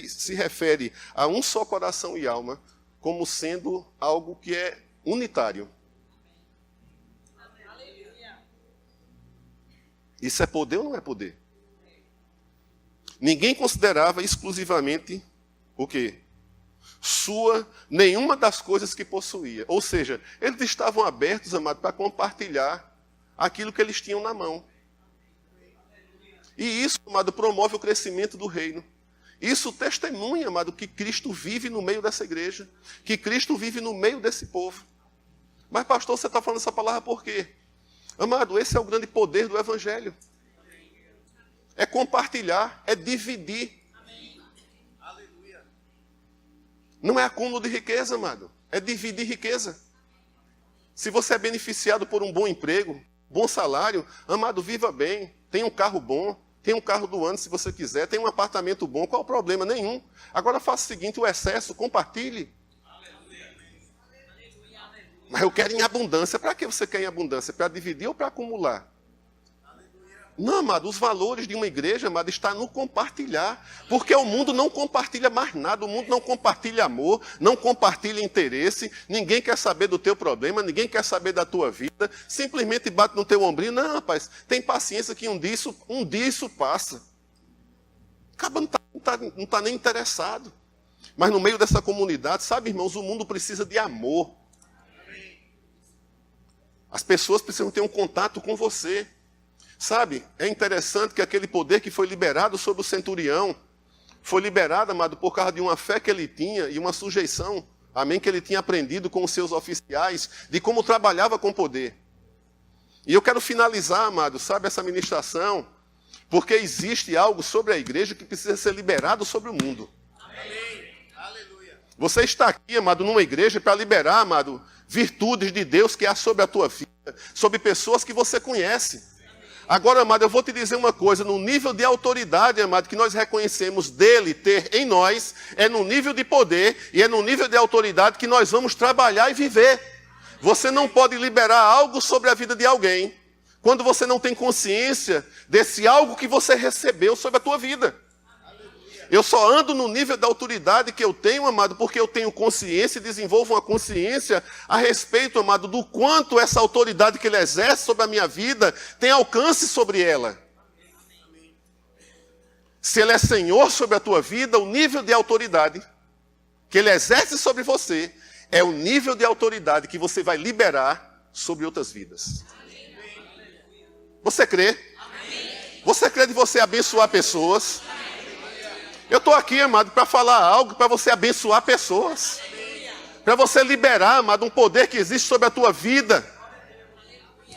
se refere a um só coração e alma, como sendo algo que é unitário. Isso é poder ou não é poder? Ninguém considerava exclusivamente o quê? Nenhuma das coisas que possuía. Ou seja, eles estavam abertos, amado, para compartilhar aquilo que eles tinham na mão. E isso, amado, promove o crescimento do reino. Isso testemunha, amado, que Cristo vive no meio dessa igreja, que Cristo vive no meio desse povo. Mas, pastor, você está falando essa palavra por quê? Amado, esse é o grande poder do Evangelho. É compartilhar, é dividir. Não é acúmulo de riqueza, amado. é dividir riqueza. Se você é beneficiado por um bom emprego, bom salário, amado, viva bem. Tem um carro bom, tem um carro do ano se você quiser, tem um apartamento bom, qual o problema? Nenhum. Agora faça o seguinte, o excesso, compartilhe. Mas eu quero em abundância. Para que você quer em abundância? Para dividir ou para acumular? Não, amado, os valores de uma igreja, amado, está no compartilhar. Porque o mundo não compartilha mais nada, o mundo não compartilha amor, não compartilha interesse, ninguém quer saber do teu problema, ninguém quer saber da tua vida, simplesmente bate no teu ombrinho. Não, rapaz, tem paciência que um dia isso passa. Acaba não está nem interessado. Mas no meio dessa comunidade, sabe, irmãos, o mundo precisa de amor. As pessoas precisam ter um contato com você. Sabe, é interessante que aquele poder que foi liberado sobre o centurião, foi liberado, amado, por causa de uma fé que ele tinha e uma sujeição, amém, que ele tinha aprendido com os seus oficiais, de como trabalhava com poder. E eu quero finalizar, amado, sabe, essa ministração, porque existe algo sobre a igreja que precisa ser liberado sobre o mundo. Amém. Aleluia. Você está aqui, amado, numa igreja para liberar, amado, virtudes de Deus que há sobre a tua vida, sobre pessoas que você conhece. Agora, amado, eu vou te dizer uma coisa, no nível de autoridade, amado, que nós reconhecemos dele ter em nós, é no nível de poder e é no nível de autoridade que nós vamos trabalhar e viver. Você não pode liberar algo sobre a vida de alguém quando você não tem consciência desse algo que você recebeu sobre a tua vida. Eu só ando no nível da autoridade que eu tenho, amado, porque eu tenho consciência e desenvolvo uma consciência a respeito, amado, do quanto essa autoridade que ele exerce sobre a minha vida tem alcance sobre ela. Se ele é Senhor sobre a tua vida, o nível de autoridade que ele exerce sobre você é o nível de autoridade que você vai liberar sobre outras vidas. Você crê? Você crê de você abençoar pessoas? Eu estou aqui, amado, para falar algo para você abençoar pessoas. Para você liberar, amado, um poder que existe sobre a tua vida.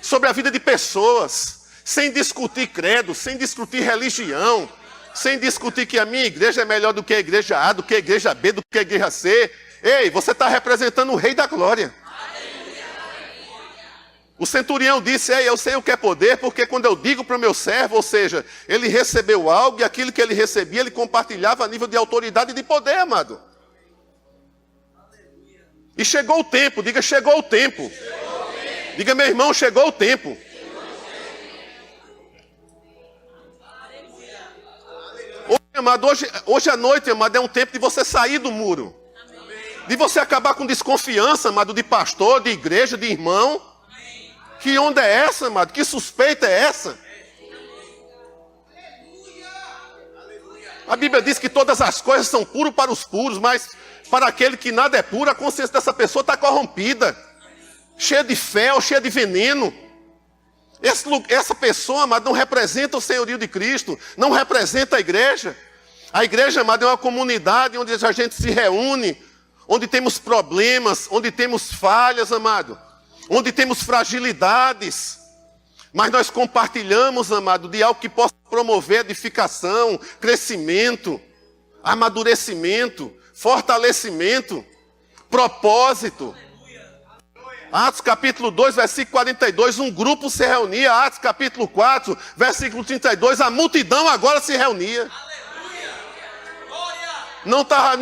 Sobre a vida de pessoas. Sem discutir credo, sem discutir religião. Sem discutir que a minha igreja é melhor do que a igreja A, do que a igreja B, do que a igreja C. Ei, você está representando o Rei da Glória. O centurião disse, eu sei o que é poder, porque quando eu digo para o meu servo, ou seja, ele recebeu algo e aquilo que ele recebia, ele compartilhava a nível de autoridade e de poder, amado. E chegou o tempo, diga, chegou o tempo. Diga, meu irmão, chegou o tempo. Hoje, amado, hoje à noite, amado, é um tempo de você sair do muro. De você acabar com desconfiança, amado, de pastor, de igreja, de irmão. Que onda é essa, amado? Que suspeita é essa? A Bíblia diz que todas as coisas são puras para os puros, mas para aquele que nada é puro, a consciência dessa pessoa está corrompida. Cheia de fel, cheia de veneno. Essa pessoa, amado, não representa o senhorio de Cristo, não representa a igreja. A igreja, amado, é uma comunidade onde a gente se reúne, onde temos problemas, onde temos falhas, amado. Onde temos fragilidades, mas nós compartilhamos, amado, de algo que possa promover edificação, crescimento, amadurecimento, fortalecimento, propósito. Atos capítulo 2, versículo 42, um grupo se reunia. Atos capítulo 4, versículo 32, a multidão agora se reunia. Não estava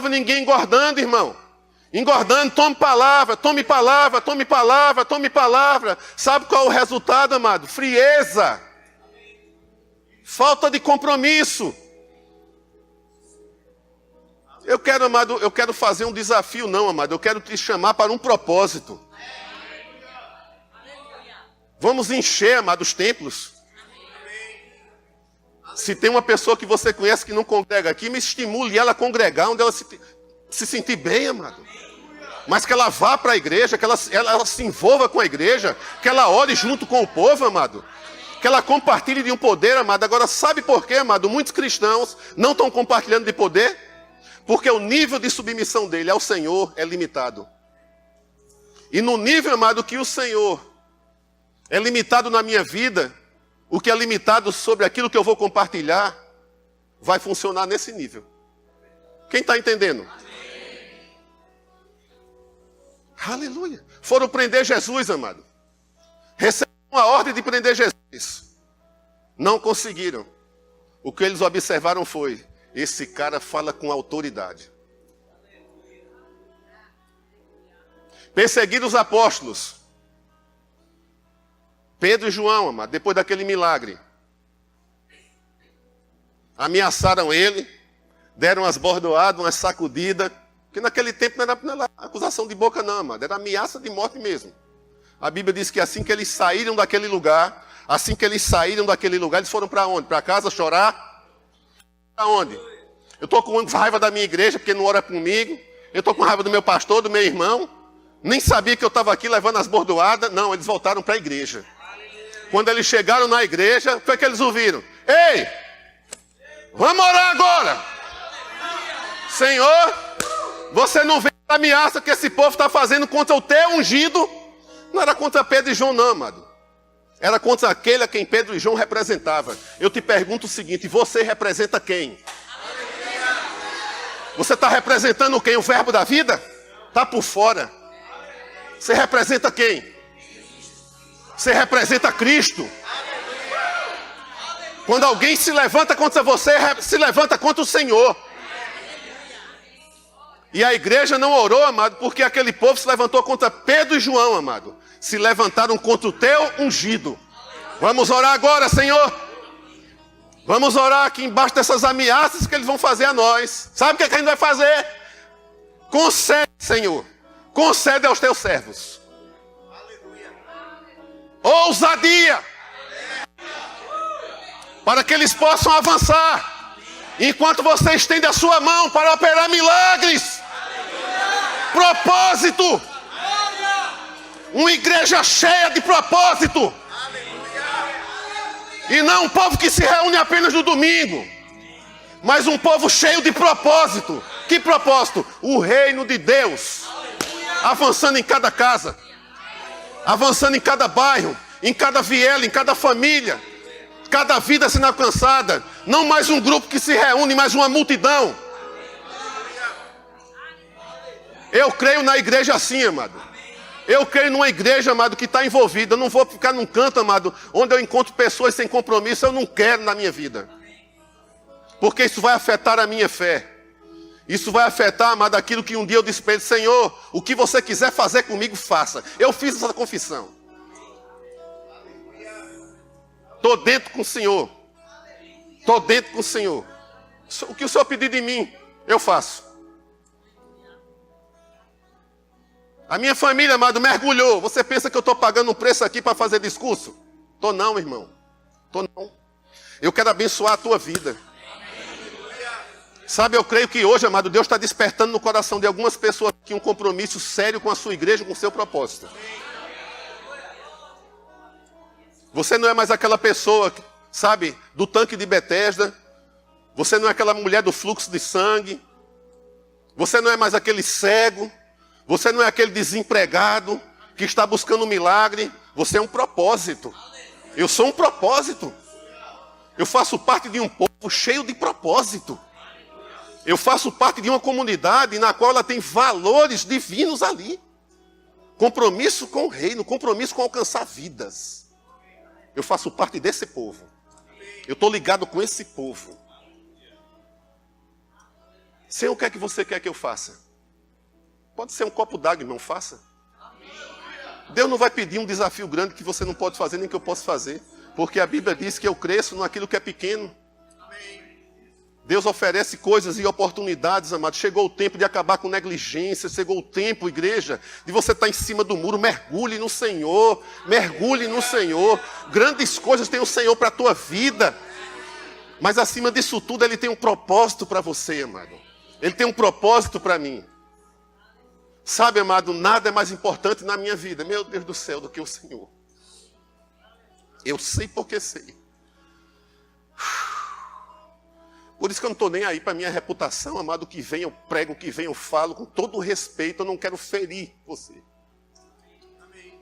ninguém engordando, irmão. Engordando, tome palavra, tome palavra, tome palavra, tome palavra. Sabe qual é o resultado, amado? Frieza. Falta de compromisso. Eu quero, amado, eu quero fazer um desafio, não, amado. Eu quero te chamar para um propósito. Vamos encher, amado, os templos. Se tem uma pessoa que você conhece que não congrega aqui, me estimule ela a congregar, onde ela se sentir bem, amado. Mas que ela vá para a igreja, que ela se envolva com a igreja, que ela ore junto com o povo, amado. Que ela compartilhe de um poder, amado. Agora, sabe por quê, amado? Muitos cristãos não estão compartilhando de poder, porque o nível de submissão dele ao Senhor é limitado. E no nível, amado, que o Senhor é limitado na minha vida, o que é limitado sobre aquilo que eu vou compartilhar, vai funcionar nesse nível. Quem está entendendo? Aleluia. Foram prender Jesus, amado. Receberam uma ordem de prender Jesus. Não conseguiram. O que eles observaram foi: esse cara fala com autoridade. Perseguiram os apóstolos. Pedro e João, amado, depois daquele milagre. Ameaçaram ele, deram umas bordoadas, umas sacudidas, que naquele tempo não era acusação de boca não, amado, era ameaça de morte mesmo. A Bíblia diz que assim que eles saíram daquele lugar, eles foram para onde? Para casa chorar? Para onde? Eu estou com raiva da minha igreja, porque não ora comigo. Eu estou com raiva do meu pastor, do meu irmão. Nem sabia que eu estava aqui levando as bordoadas. Não, eles voltaram para a igreja. Quando eles chegaram na igreja, foi que eles ouviram: ei, vamos orar agora. Senhor, você não vê a ameaça que esse povo está fazendo contra o teu ungido? Não era contra Pedro e João não, amado. Era contra aquele a quem Pedro e João representavam. Eu te pergunto o seguinte: você representa quem? Você está representando quem? O verbo da vida? Está por fora. Você representa quem? Você representa Cristo. Quando alguém se levanta contra você, se levanta contra o Senhor. E a igreja não orou, amado, porque aquele povo se levantou contra Pedro e João, amado. Se levantaram contra o teu ungido. Vamos orar agora, Senhor. Vamos orar aqui embaixo dessas ameaças que eles vão fazer a nós. Sabe o que a gente vai fazer? Concede, Senhor. Concede aos teus servos ousadia, para que eles possam avançar, enquanto você estende a sua mão para operar milagres. Propósito. Uma igreja cheia de propósito. E não um povo que se reúne apenas no domingo, mas um povo cheio de propósito. Que propósito? O reino de Deus avançando em cada casa, avançando em cada bairro, em cada viela, em cada família, cada vida sendo alcançada. Não mais um grupo que se reúne, mas uma multidão. Eu creio na igreja assim, amado. Eu creio numa igreja, amado, que está envolvida. Eu não vou ficar num canto, amado, onde eu encontro pessoas sem compromisso. Eu não quero na minha vida. Porque isso vai afetar a minha fé. Isso vai afetar, amado, aquilo que um dia eu disse para ele: Senhor, o que você quiser fazer comigo, faça. Eu fiz essa confissão. Estou dentro com o Senhor. Estou dentro com o Senhor. O que o Senhor pedir de mim, eu faço. A minha família, amado, mergulhou. Você pensa que eu estou pagando um preço aqui para fazer discurso? Estou não, irmão. Estou não. Eu quero abençoar a tua vida. Sabe, eu creio que hoje, amado, Deus está despertando no coração de algumas pessoas aqui um compromisso sério com a sua igreja, com o seu propósito. Você não é mais aquela pessoa, sabe, do tanque de Betesda. Você não é aquela mulher do fluxo de sangue. Você não é mais aquele cego. Você não é aquele desempregado que está buscando um milagre. Você é um propósito. Eu sou um propósito. Eu faço parte de um povo cheio de propósito. Eu faço parte de uma comunidade na qual ela tem valores divinos ali. Compromisso com o reino, compromisso com alcançar vidas. Eu faço parte desse povo. Eu estou ligado com esse povo. Senhor, o que é que você quer que eu faça? Pode ser um copo d'água, irmão, faça. Deus não vai pedir um desafio grande que você não pode fazer, nem que eu possa fazer. Porque a Bíblia diz que eu cresço naquilo que é pequeno. Deus oferece coisas e oportunidades, amado. Chegou o tempo de acabar com negligência. Chegou o tempo, igreja, de você estar em cima do muro. Mergulhe no Senhor. Mergulhe no Senhor. Grandes coisas tem o Senhor para a tua vida. Mas acima disso tudo, Ele tem um propósito para você, amado. Ele tem um propósito para mim. Sabe, amado, nada é mais importante na minha vida, meu Deus do céu, do que o Senhor. Eu sei porque sei. Por isso que eu não estou nem aí para a minha reputação, amado. O que vem eu prego, o que vem eu falo, com todo o respeito. Eu não quero ferir você. Amém.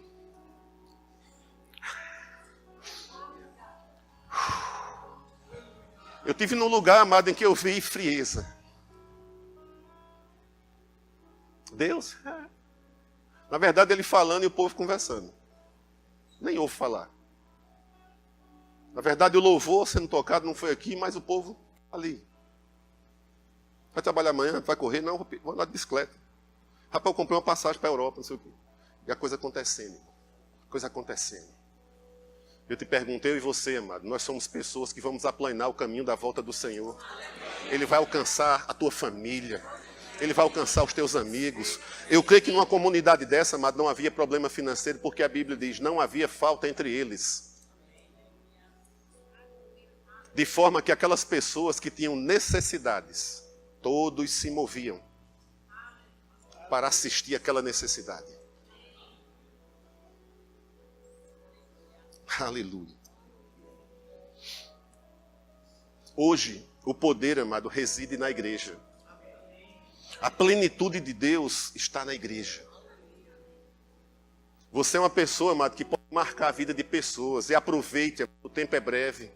Eu estive num lugar, amado, em que eu vi frieza. Deus, Na verdade, ele falando e o povo conversando. Nem ouve falar. Na verdade, o louvor sendo tocado não foi aqui, mas o povo ali. Vai trabalhar amanhã? Vai correr? Não, vou andar de bicicleta. Rapaz, eu comprei uma passagem para a Europa, não sei o quê. E a coisa acontecendo. Coisa acontecendo. Eu te pergunto, eu e você, amado, nós somos pessoas que vamos aplanar o caminho da volta do Senhor. Ele vai alcançar a tua família. Ele vai alcançar os teus amigos. Eu creio que numa comunidade dessa, amado, não havia problema financeiro, porque a Bíblia diz, não havia falta entre eles. De forma que aquelas pessoas que tinham necessidades, todos se moviam para assistir aquela necessidade. Aleluia. Hoje, o poder, amado, reside na igreja. A plenitude de Deus está na igreja. Você é uma pessoa, amado, que pode marcar a vida de pessoas. E aproveite, o tempo é breve.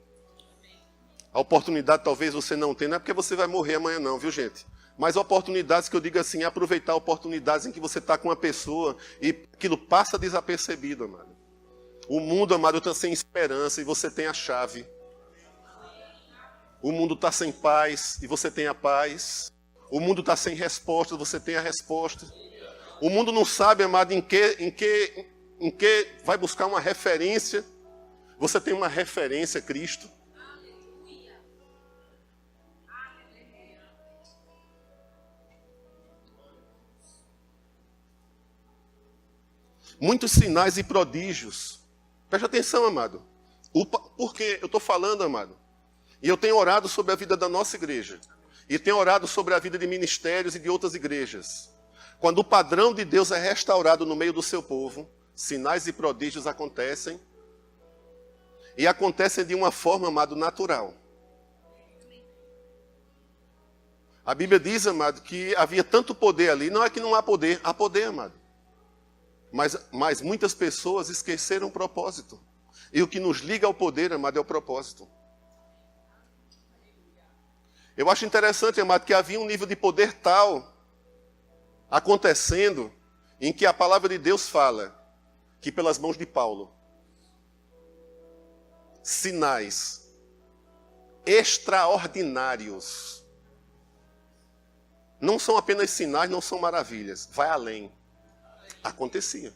A oportunidade talvez você não tenha, não é porque você vai morrer amanhã não, viu gente? Mas oportunidades que eu digo assim, é aproveitar oportunidades em que você está com uma pessoa e aquilo passa desapercebido, amado. O mundo, amado, está sem esperança e você tem a chave. O mundo está sem paz e você tem a paz. O mundo está sem resposta, você tem a resposta. O mundo não sabe, amado, em que vai buscar uma referência. Você tem uma referência, Cristo. Muitos sinais e prodígios. Preste atenção, amado. Porque eu estou falando, amado. E eu tenho orado sobre a vida da nossa igreja. E tenho orado sobre a vida de ministérios e de outras igrejas. Quando o padrão de Deus é restaurado no meio do seu povo, sinais e prodígios acontecem. E acontecem de uma forma, amado, natural. A Bíblia diz, amado, que havia tanto poder ali. Não é que não há poder amado. Mas muitas pessoas esqueceram o propósito. E o que nos liga ao poder, amado, é o propósito. Eu acho interessante, amado, que havia um nível de poder tal acontecendo em que a palavra de Deus fala que pelas mãos de Paulo, sinais extraordinários. Não são apenas sinais, não são maravilhas. Vai além. Acontecia.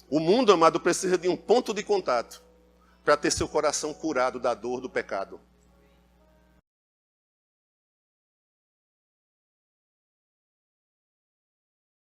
O mundo, amado, precisa de um ponto de contato para ter seu coração curado da dor do pecado.